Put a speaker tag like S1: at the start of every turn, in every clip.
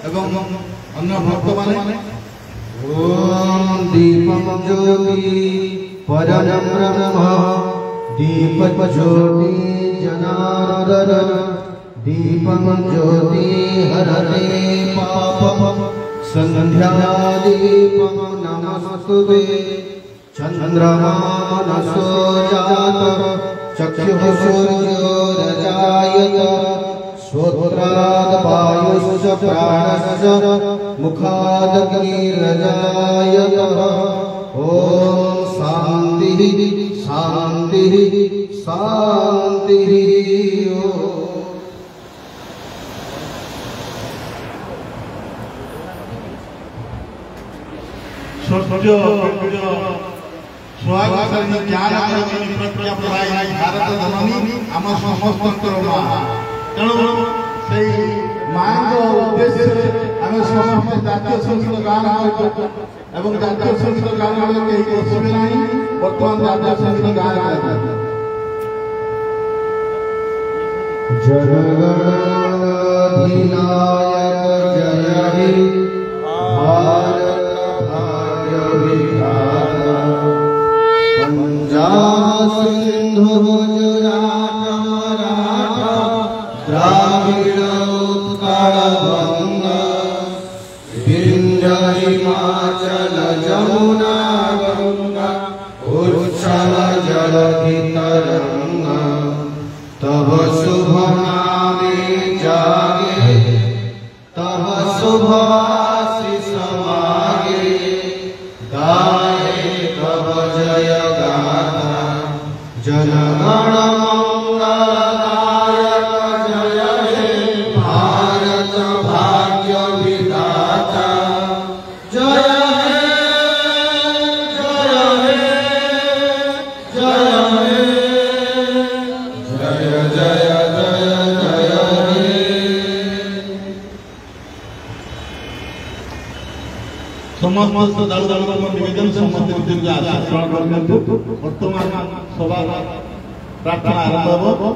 S1: এবং অন্য ভক্ত মানে
S2: ओम दीपम ज्योति परम ब्रह्म दीपक ज्योति जनार्दन दीपम ज्योति हरते पापम संध्या दीपम नमस्तुते चंद्रमा मनसो जात चक्षुः सूर्यो रजायत श्रोत्राद वायुश्च प्राणश्च मुखादग्निरजायत ओम शांति शांति शांति
S1: सूर्य स्वागत ज्ञान प्रज्ञा प्रदायिनी भारत जननी आम समस्तंकर माँ तेणु से माँ उद्देश्य आम समस्त जातीय संस्कृत गान एवं जातीय संस्कृत गान कहीं बसबे ना बर्तमान जातीय संस्कृत गान
S2: जनगणाधिनायक जय हे भारत भाग्य विधाता पंजाब सिंधु गुजरात मराठा द्राविड़ उत्कल बंगा विंध्य हिमाचल जमुना गंगा उच्छल जलधि तरंगा तब शुभ नामे जागे तब शुभ आशीष मागे गाए तब जय गाथा जनगण मंगलदायक जय हे भारत भाग्य विधाता जय हे जय हे जय हे जय जय जय जय हे
S1: समस्त दल दल निवेदन समस्त वर्तमान सभा प्रार्थना आरंभ हो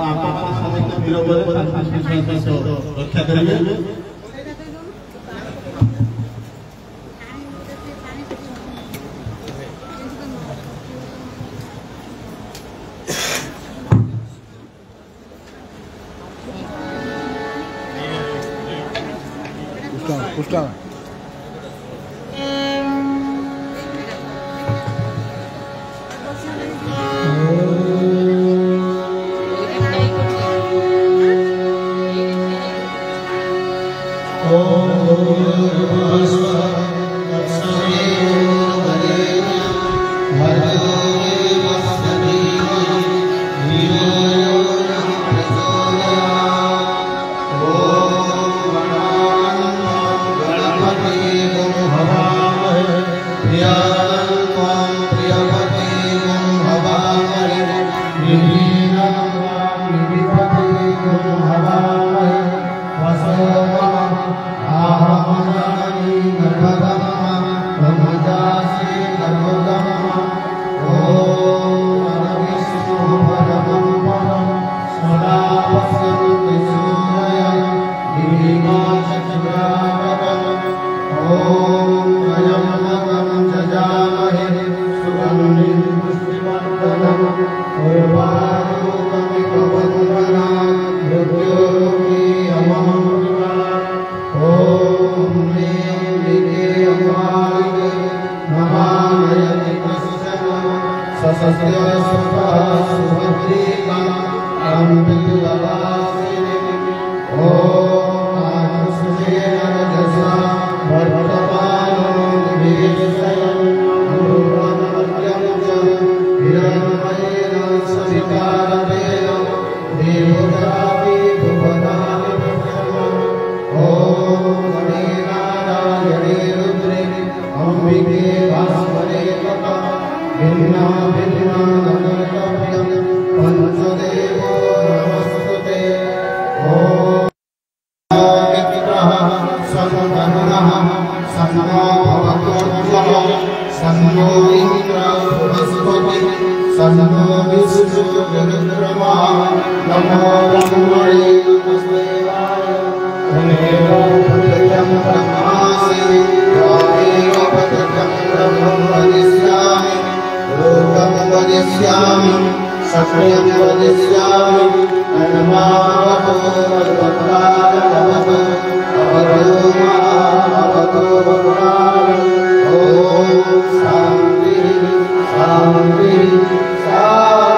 S1: आप समस्त विरोध रक्षा करेंगे
S3: उसका
S2: Namo Brahmane Namaste पठ्यं ब्रह्मासि त्वामेव पठ्यं ब्रह्मं वदिष्यामि लोकं वदिष्यामि सत्यं वदिष्यामि अनुमावतो भगवत्पादभवतु अवतो महाभवतो भगवान् ॐ शान्तिः शान्तिः शान्तिः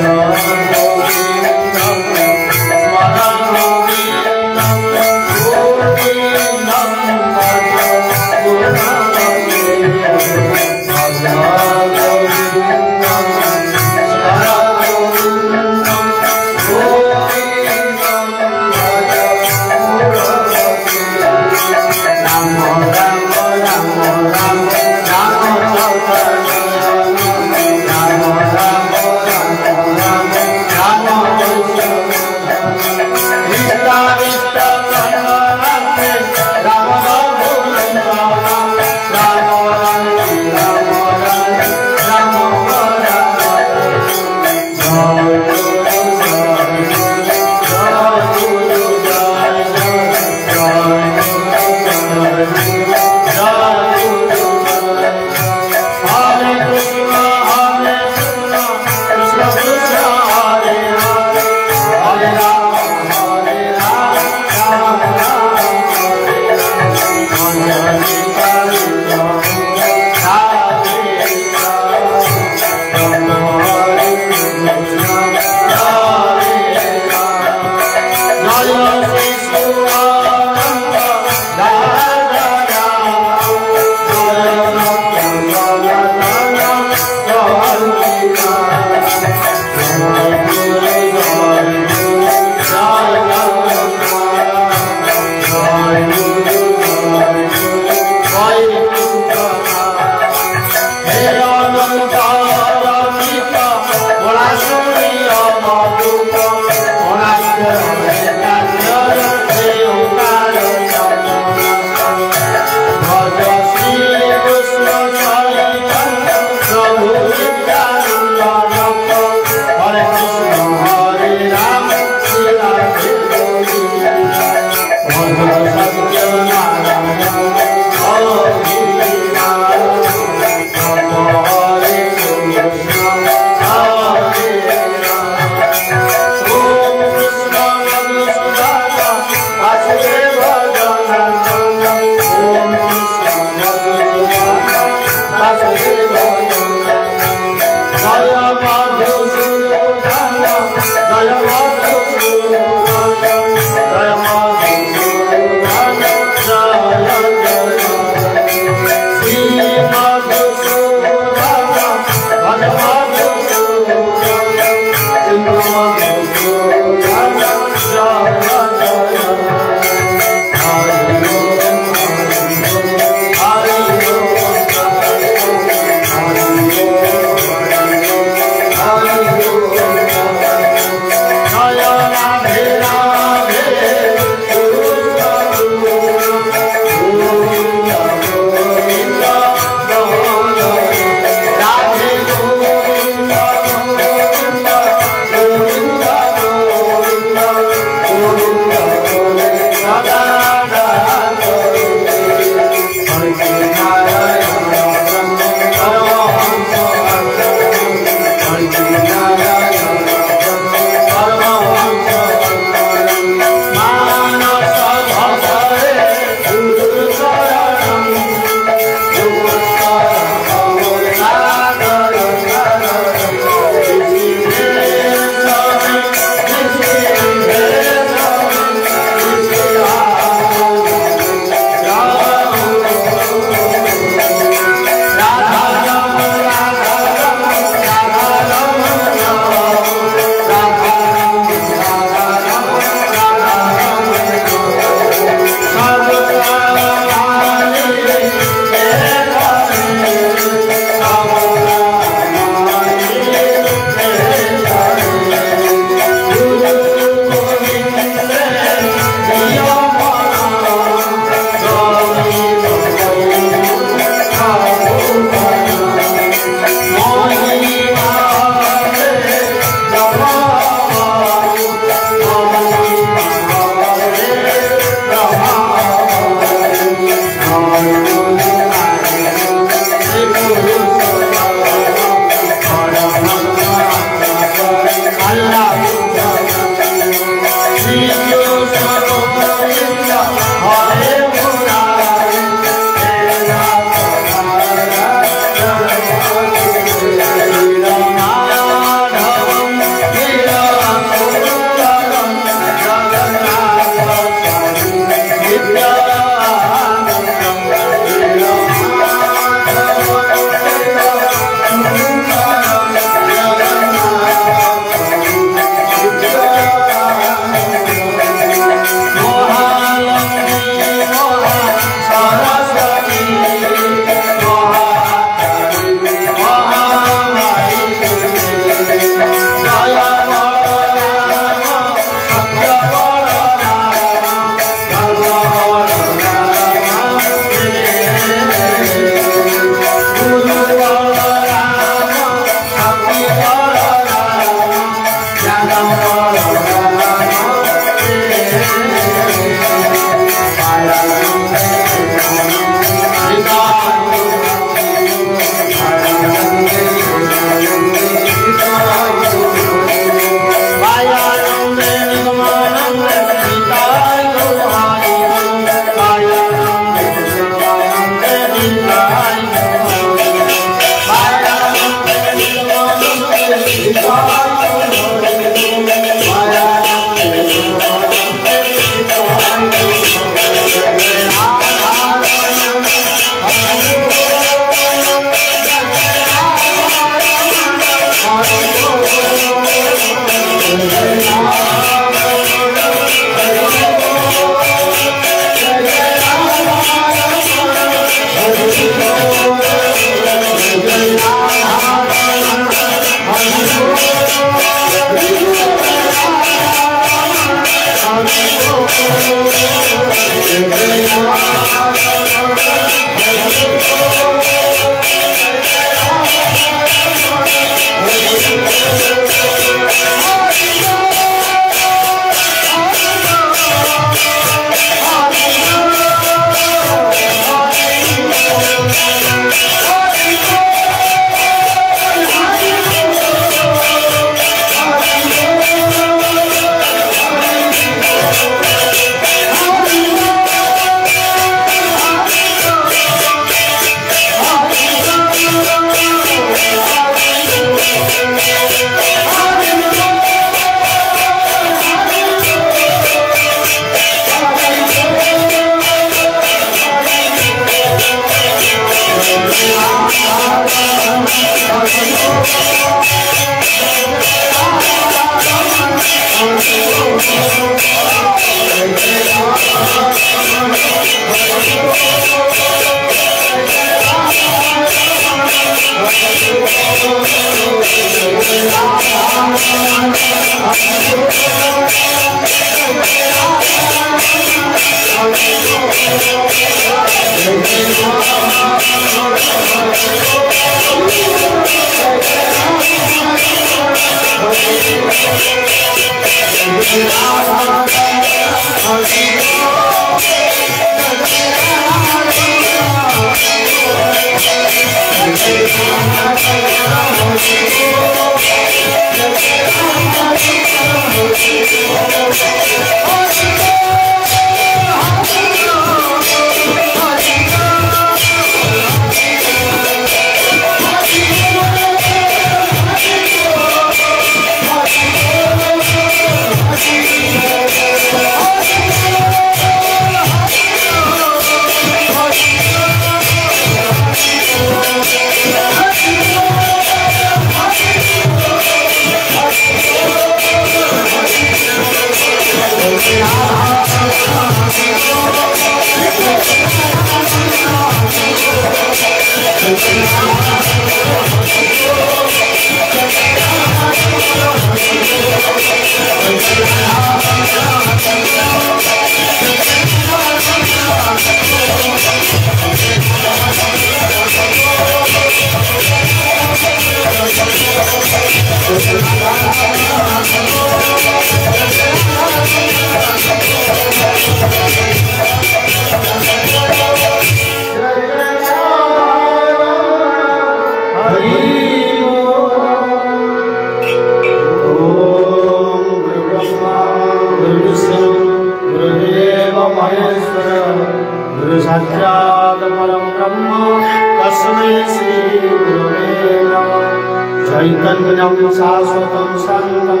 S2: चैतन्यं शाश्वतं शान्तं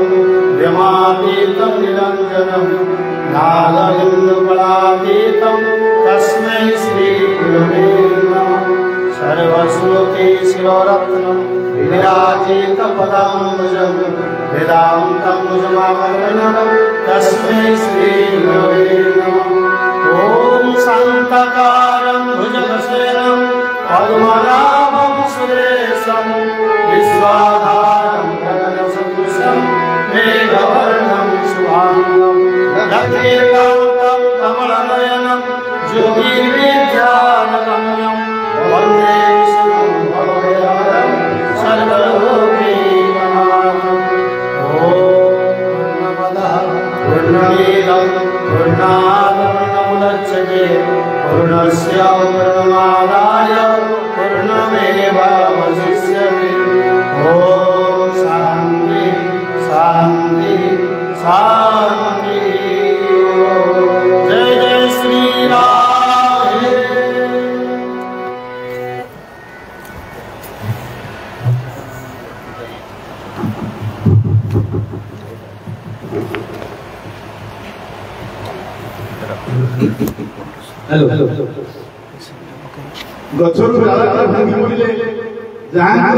S2: व्यमातीतं निरञ्जनं नादलिङ्गकलातीतं तस्मै श्रीगुरवे नमः। सर्वश्रुतिशिरोरत्नं विराजितपदाम्बुजं वेदान्तं भुजमामर्णनं तस्मै श्रीगुरवे नमः। ॐ शान्तकारं भुजगशयनं पद्मनाभं सुरेशं विश्वाधारं गगनसदृशं मेघवर्णं शुभाङ्गं लक्ष्मीकान्तं कमलनयनं योगिविद्यानगम्यं वन्दे विष्णुं भवभयहरं सर्वलोकैकनाथम्। ॐ पूर्णमदः पूर्णमिदं पूर्णात् पूर्णमुदच्यते पूर्णस्य पूर्णमादाय पूर्णमेवावशिष्यते। ॐ शान्ति शान्ति शान्ति। जय जय श्री राम।
S1: हेलो गछरु डाला भांगी पड़िले जहां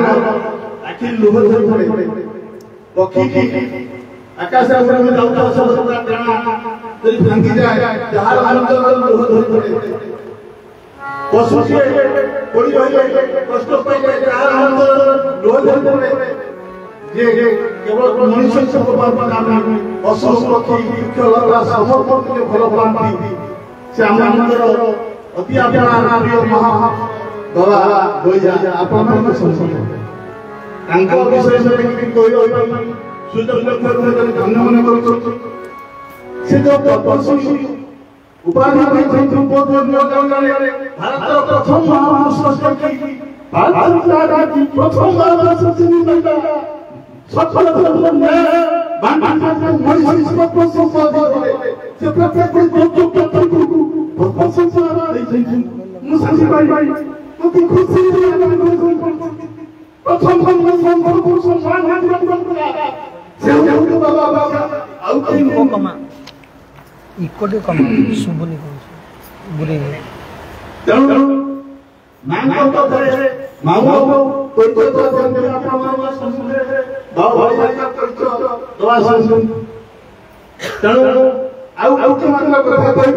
S1: आखि लुह धरि पड़े पक्षी की आकाश ऊपर में जाउता सब टेना जदि भांगी जाए जहार आनंद लुह धरि पड़े पशु के पड़ी रहिले कष्ट पाइले जहार आनंद लुह धरि पड़े जे केवल मनुष्य से भगवान नाम पशु पक्षी वृक्ष लता समस्त के भल पाती से आनंदर अति अपना प्रिय महा बाबा गोइजा आपन संसद तांका विषय में कि कोई सुजन लक्ष्य धन्य मन करू से जो तपस्वी उपाधि में बोध नियोजन भारत प्रथम महापुरुष की भारत की प्रथम महापुरुष महिला सफल धर्म में बांधा मनुष्य प्रथम संपादक से प्रत्येक को भगवान संसार मुसाफिर भाई मुझे खुशी प्रथम संभव सम्मान से बाबा बाबा आउ के कमा इकोटे कमा सुबुनी बुरी तेणु मांगो तो करे मांगो कोई तो जन्म अपना संस्कृत भाव भाई का परिचय दवा संस्कृत तेणु आउ के मांगो कथा कोई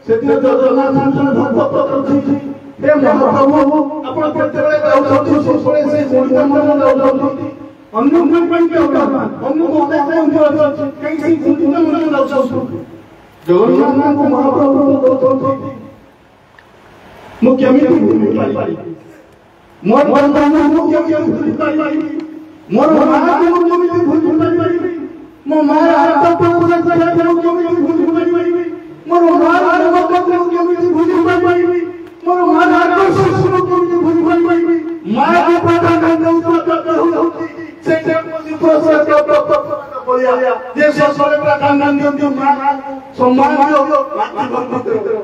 S1: सेते जगन्नाथ भक्त करथि हे महाप्रभु आपण केतेबेले जाउछथि सुसुळे से गुणिका मन जाउछथि अन्य मन पई के होता अन्य को अनेक अन्य कई से गुणिका मन जाउछथि जगन्नाथ को महाप्रभु तो जाउछथि मु केमिति भूमि पाई मोर बंधन मु केमिति भूमि पाई मोर मां को मु केमिति भूमि पाई मो मां हाथ पर पूरा जगह को केमिति भूमि पाई मोर मां मत को केमिति भूमि पाई मोर मां आदर्श को केमिति भूमि पाई मां के प्रधान नौतो होती से को प्रसाद प्राप्त बोलिया जे ससरे प्रधान नंदन मां सम्मान दियो मातृभक्त करो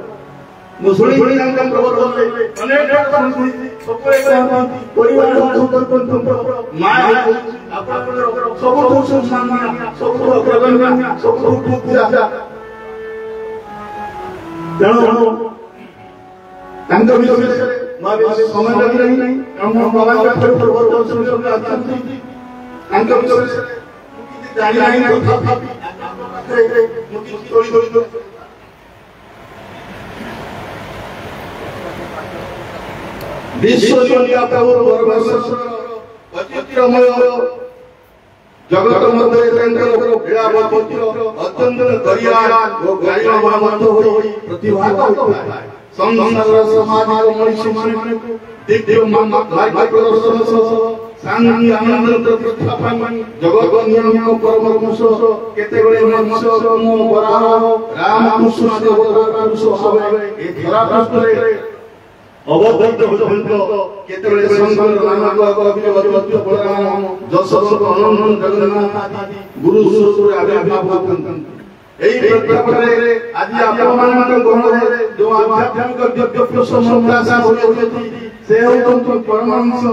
S1: मुसुड़ी नाम प्रवर्तन अनेक संस्कृति सबरे परिवार सुतंत्र मां आपन सब सम्मान सब प्रगण सब पूजा तेणु तांका विषय मां समय लगी नहीं हम बाबा का प्रवर्तन सुनिए अत्यंत तांका विषय जानि नहीं तथापि मुझे थोड़ी विश्व प्रभु परमेश्वर वैचित्रमय जगत मध्य अत्यंत दरिया और गायमान मध्य होई प्रतिभात होता है संसार समाज मनुष्य मन दिव्य मार्ग प्रदर्शन शांति आनंद प्रतिष्ठा पाई जगत नियम परम पुरुष केतेबेले मनुष्य बराह राम कृष्ण आदि अवतार पुरुष हवे ए धरा पृष्ठरे अवतरित होतो केतेबेले शंकर नामक अभिनव बलराम जशोदर अनंत जगन्नाथ आदि गुरु स्वरूप आविर्भाव होतन एई प्रेक्षापटरे आज आपମାନଙ୍କ गहणे जो आध्यात्मिक दिव्य पुरुष संप्रदाय होती से होतो परमहंस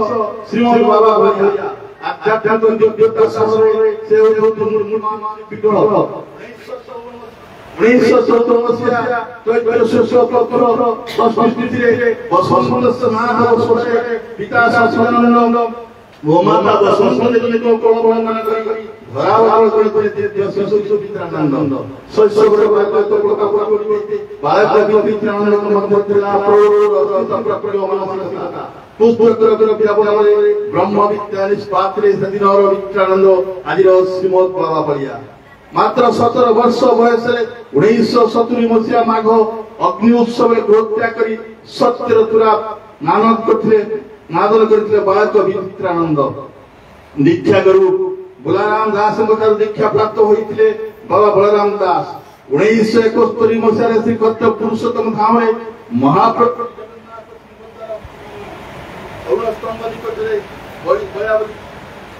S1: श्रीमद बाबा भैया आध्यात्मिक दिव्यता शास्त्रे से होतो विग्रह 1917 मसीहा चैत्र पत्र संस्कृतिरे बसंत स्नान वर्षे पिता सच्चिदानंद वो माता बसंत को कोलबन करी धरावल करे दिव्य शिशु पितानंद शैशवरे बालक प्रकाश करी बालक पितानंद मध्य प्रक्रिया मनसिकता पुष्पकर व्यापारे ब्रह्म विद्या निष्पात्रे सदिनर वित्रानंद आदिर श्रीमद बाबा भैया मात्र 17 वर्ष बयस 1970 मसीहा माघ अग्नि उत्सव ग्रोत्या करी सत्यर तुरा नानक नादन करथिले बालक विचित्रानंद दीक्षा गुरु बलराम दास दीक्षा प्राप्त होइथिले बाबा बलराम दास 1971 मसीहा श्री क्षेत्र पुरुषोत्तम धाम रे महाप्रभु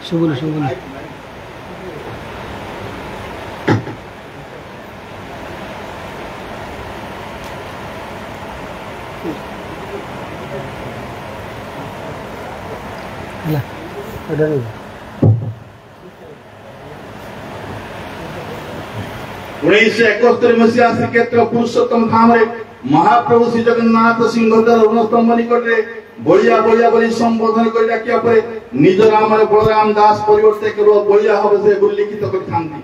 S2: शुभ ला ada ni
S1: 1971 मसीहा श्री क्षेत्र पुरुषोत्तम धाम रे महाप्रभु श्री जगन्नाथ सिंहधर रणस्तंभ निकट रे बलिया बलिया बोली संबोधन कर डाकिया परे निज नाम रे बलराम दास परिवर्ते केवल बलिया हबे से उल्लिखित करथांती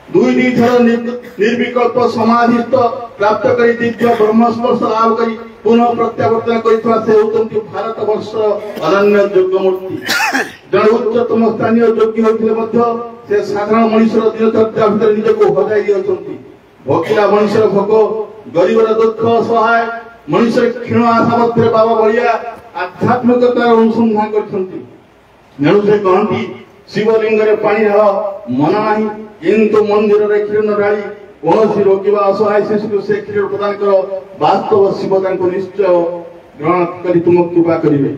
S1: दुई थर निर्विकल्प समाधिस्थ प्राप्त करी दिव्य ब्रह्मस्पर्श लाभ करी पुनः प्रत्यावर्तन करिथवा से होतंती भारत वर्ष अनन्य योग्य मूर्ति जन उच्चतम स्थानीय योग्य होइथिले मध्य से साधारण मनुष्यर दिनचर्या भितर निजको हजाई दियछंती भोकिला मनुष्यर भोग गरीबर दुख सहाय मनुष्य क्षीण आशा मध्य बाबा बलिया आध्यात्मिकतार अनुसंधान करछंती नेणु से कहंती शिवलिंग रे पानी मन नाही किंतु मंदिर रे क्षीण डाली कौन रोगी असहाय शिशु से क्षीर प्रदान कर वास्तव शिव निश्चय ग्रहण कर तुम कृपा करेंगे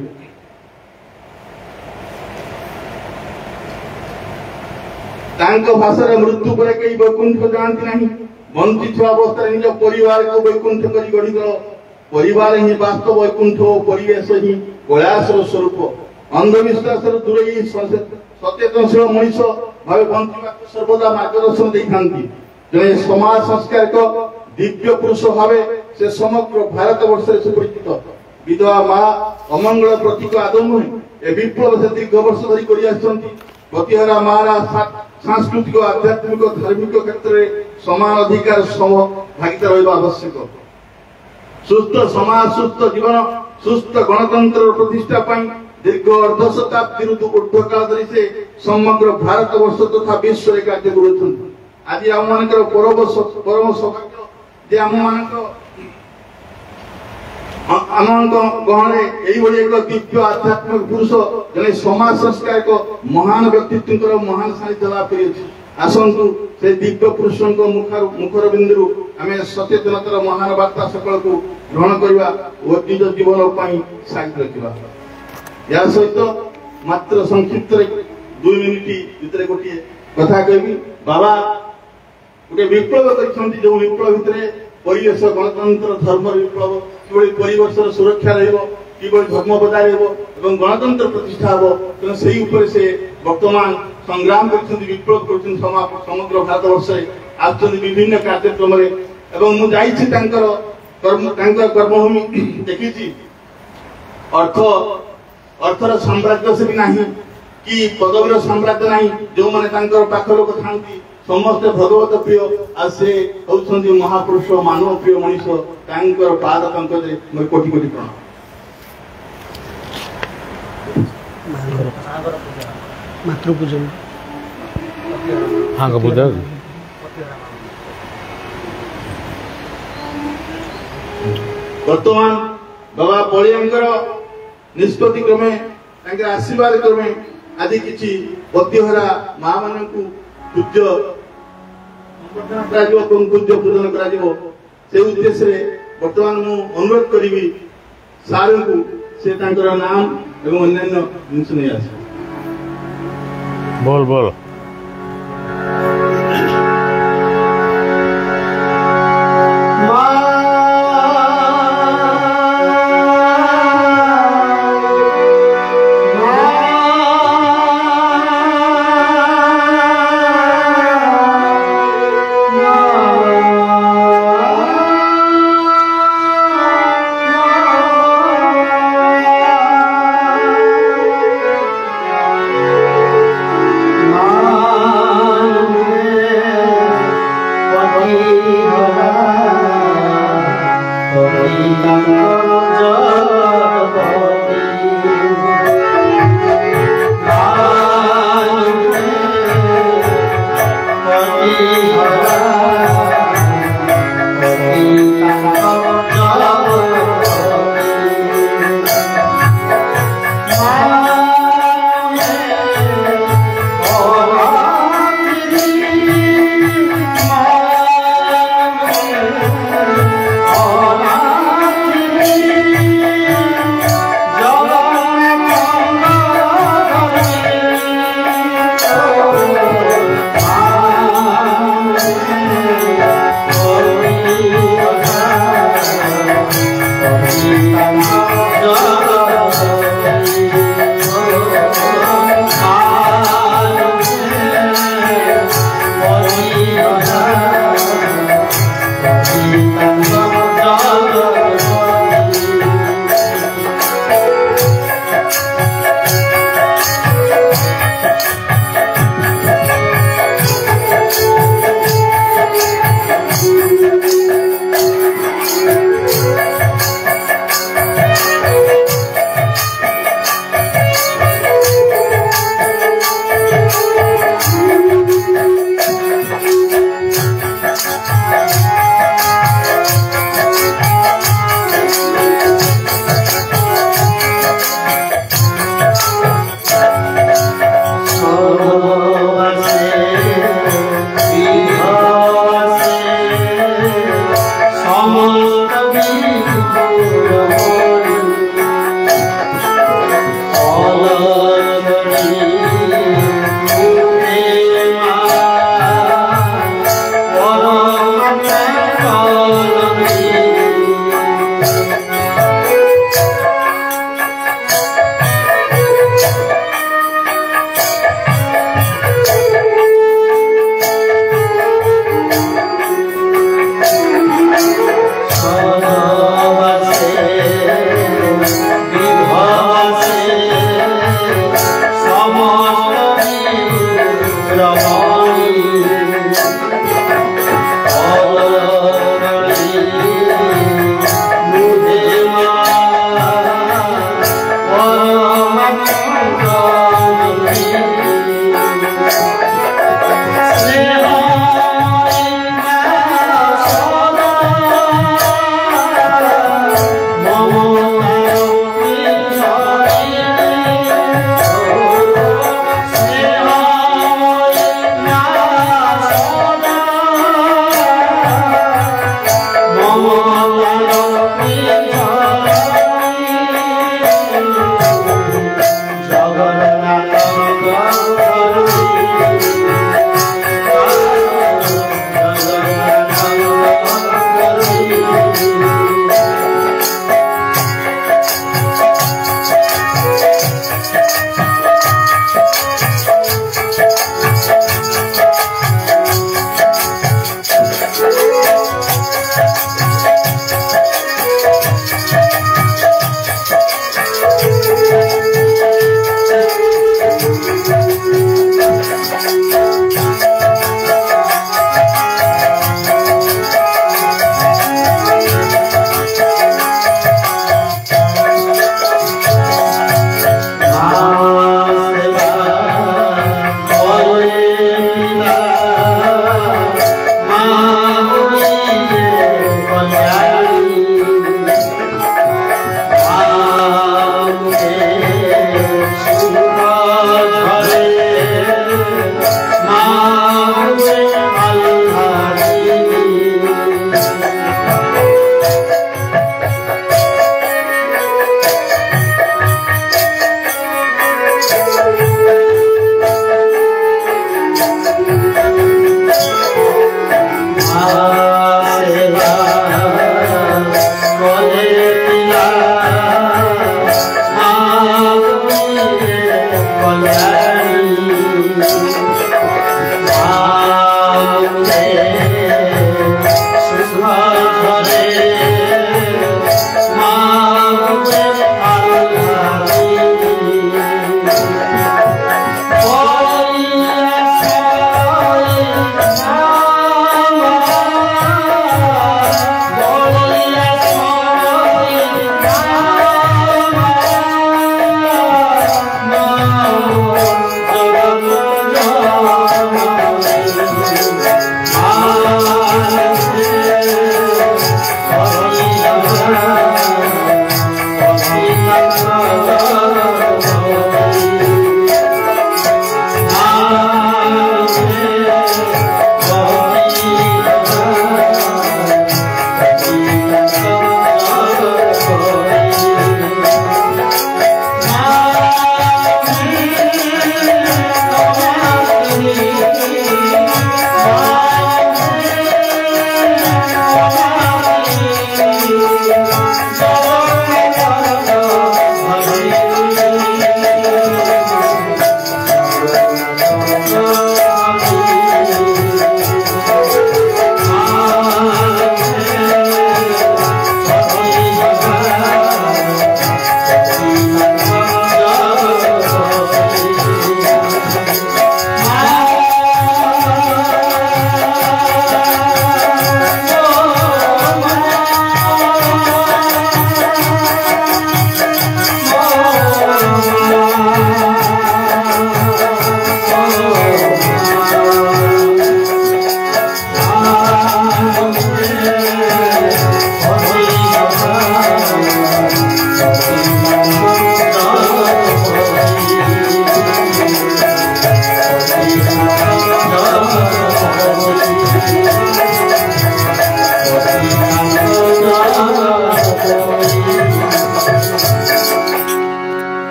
S1: भाषा मृत्यु पर कई वैकुंठ जानती नहीं बंची अवस्था निज परिवार को वैकुंठ कर गढ़ी परिवार ही वास्तव वैकुंठ परिवेश ही कैलाश स्वरूप अंधविश्वास दूर सचेतनशील मनीष भाव बंचा सर्वदा मार्गदर्शन देता जने समाज संस्कार को दिव्य पुरुष भावे से समग्र भारत वर्ष से परिचित विधवा माँ अमंगल प्रतीक आदौ नुहे ए विप्लव से दीर्घ वर्ष धरी करि आछंती प्रतिहरा महाराज सांस्कृतिक आध्यात्मिक धार्मिक क्षेत्र में समान अधिकार सम भागीदार होइबा आवश्यक सुस्थ समाज सुस्थ जीवन सुस्थ गणतंत्र प्रतिष्ठा पाई दीर्घ अर्ध शताब्दी ऊर्ध्व काल धरी से समग्र भारत वर्ष तथा विश्व रे कार्य करुछंती आज आम मान परम सौभाग्य जे आम मान गहणे एक दिव्य आध्यात्मिक पुरुष जने समाज संस्कार को महान व्यक्तित्व महान सानिध्य लाभ कर आसतु से दिव्य पुरुष मुखर बिंदु आम सचेतनतार महान वार्ता सकल को ग्रहण करवा और निज जीवन साइड रखा या सहित मात्र संक्षिप्त 2 मिनिट भीतर गोटे कथा कहबी बाबा गोटे विप्लव करछंती जो विप्लव भितर परिवेश गणतंत्र धर्म विप्लव किभଳି परिवेशर सुरक्षा रहिबो किभଳି धर्म बजाय रहिबो एवं गणतंत्र प्रतिष्ठा हो तेणु सेही ऊपर से वर्तमान संग्राम करछंती विप्लव करछंती समग्र भारत वर्ष आछंती विभिन्न कार्यक्रम रे एवं मु जाईछि तांकर कर्मभूमि देखिछि अर्थर साम्राज्य से भी नहीं कि पदवीर साम्राज्य नहीं जो माने तांकर पाख लोक थांती समस्त भगवत प्रिय आज से होउछंती महापुरुष मानव प्रिय मनीष तांकर पाद पंकज कोटि कोटि प्रणाम।
S2: ମାତୃପୂଜନ
S3: ହାଙ୍କ ପୂଜା
S1: ବର୍ତ୍ତମାନ ବାବା ବଳିଆଙ୍କର ନିଷ୍ପତ୍ତି କ୍ରମେ ତାଙ୍କର ଆଶୀର୍ବାଦ କ୍ରମେ ଆଜି କିଛି ବଦ୍ୟହରା ମା ମାନଙ୍କୁ ପୂଜ୍ୟ କରାଯିବ ଏବଂ ପୂଜ୍ୟ ପୂଜନ କରାଯିବ। ସେ ଉଦ୍ଦେଶ୍ୟରେ ବର୍ତ୍ତମାନ ମୁଁ ଅନୁରୋଧ କରିବି ସାର୍ଙ୍କୁ ସେ ତାଙ୍କର ନାମ ଏବଂ ଅନ୍ୟାନ୍ୟ ଜିନିଷ ନେଇ ଆସିବେ।
S3: बोल बोल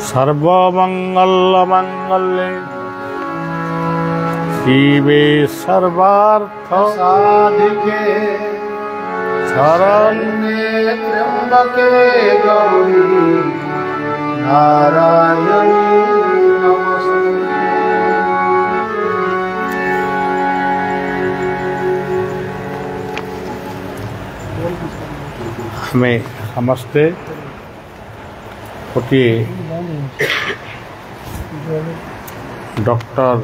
S3: सर्वमंगलमंगल्ये शिवे सर्वार्थ
S2: साधिके
S3: शरण्ये
S2: त्र्यंबके गौरी नारायणी नमस्ते।
S3: हमें समस्ते गोटे डॉक्टर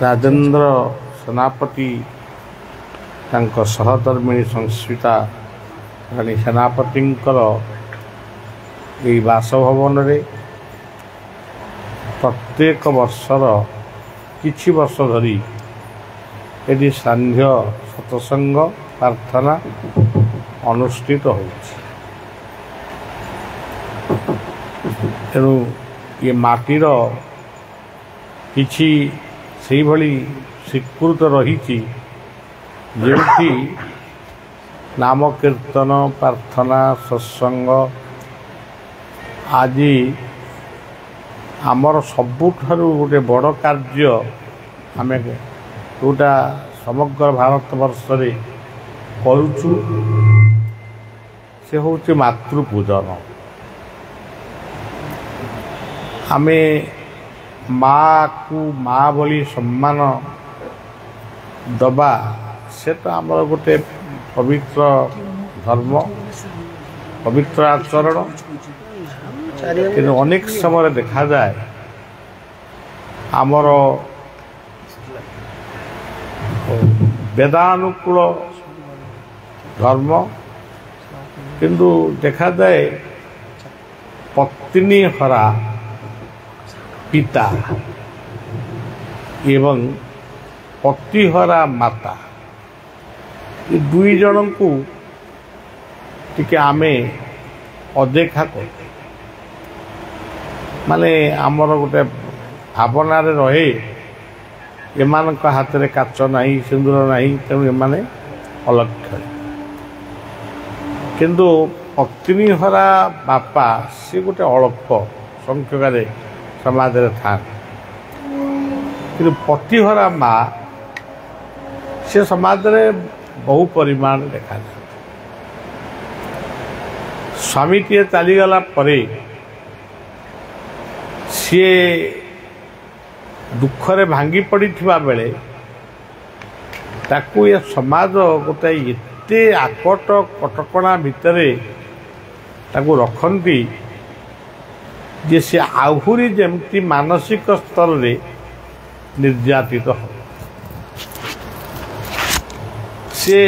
S3: राजेंद्र सेनापति तांक सहधर्मिणी संस्कृता राणी सेनापतिंकर यही बासभवन रे प्रत्येक वर्षर किछि वर्ष धरी यदि सांध्य सत्संग प्रार्थना अनुष्ठित होछि। तेणु ये माटीर किछि सेही भली स्वीकृत रही जेमती नाम कीर्तन प्रार्थना सत्संग आज आमर सबुठारु गोटे बड़ कार्य आम जोटा समग्र भारत वर्ष रे करुचु से होचे मातृपूजन। आमे माँ को माँ बोली सम्मान दबा से तो आमर गोटे पवित्र धर्म पवित्र आचरण कि अनेक समय देखा जाए आमर वेदानुकूल धर्म किंतु देखा जाए पत्नी हरा पिता एवं पतिहरा माता ये दुई जन को टिके आमे अदेखा कर माने आमर गोटे भावना रहे एमान हाथ में काच नहीं सिंदूर नहीं तेणु एमाने अलक्ष्य किंतु पत्नीहरा बापा सी गोटे अल्प संख्यक समाज था कि पतिहरा माँ से समाज में बहु परिमाण देखा जाए। स्वामी टे चलीगला सी दुखरे भांगी पड़ी बेले ताकू ये समाज गोटे एते आकट कटकणा भितरे ताकू रखती जे सी आहुरी जेमती मानसिक स्तर रे निर्यातित हो से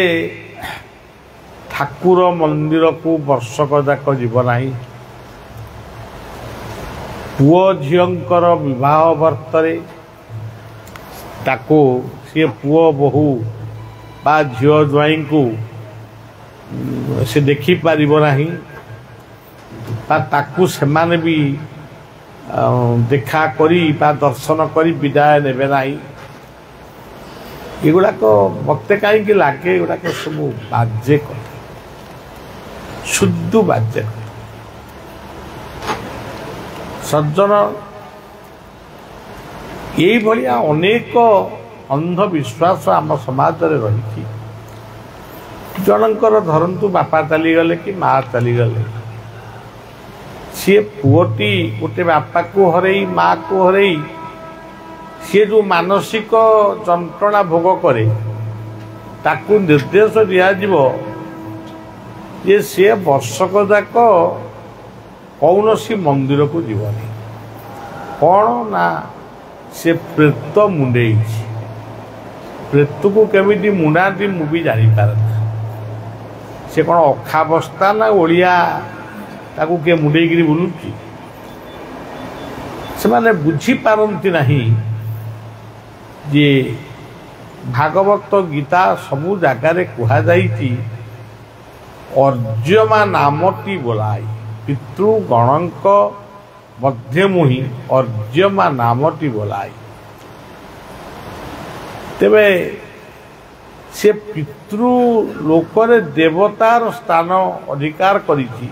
S3: ठाकुर मंदिर को वर्षक जाक जीव नहीं पुओ झींकर विवाह बर्तरे ताको सी पुओ बहु बा झील ज्वाई को से देखी पारिबो नाही ताकू से माने भी देखा करी बा दर्शन करी विदाय नेबे नाही। एगुड़ाक मत कहीं लगे एगुड़ाक सब बाजे कथा शुद्ध बाजे कथा सज्जन यही अनेक अंधविश्वास आम समाज रे रही जनकर धरतु बापा चलीगले कि माँ चलीगले सी पुओटी गोटे बापा को हरई माँ को हरई सी जो मानसिक जंत्रणा भोग करे ताकू निर्देश दिज्व जे सी वर्षक जाक कौन सी मंदिर को जीवनी कौन ना से प्रेत मुंडे प्रेत को केमिटी मुंडाती मुझे जापारे से कौन अखाबस्था ना ओडिया ताकू किए मुंडेकरी बुलुची से माने बुझी पारती नहीं जे भागवत गीता सबू जगार कहुई अर्जमा नामटी बोलाई पितृगणक मध्य मुहि अर्जमा नामटी बोलाई तेबे से पितृ लोकरे देवतार स्थान अधिकार करिछि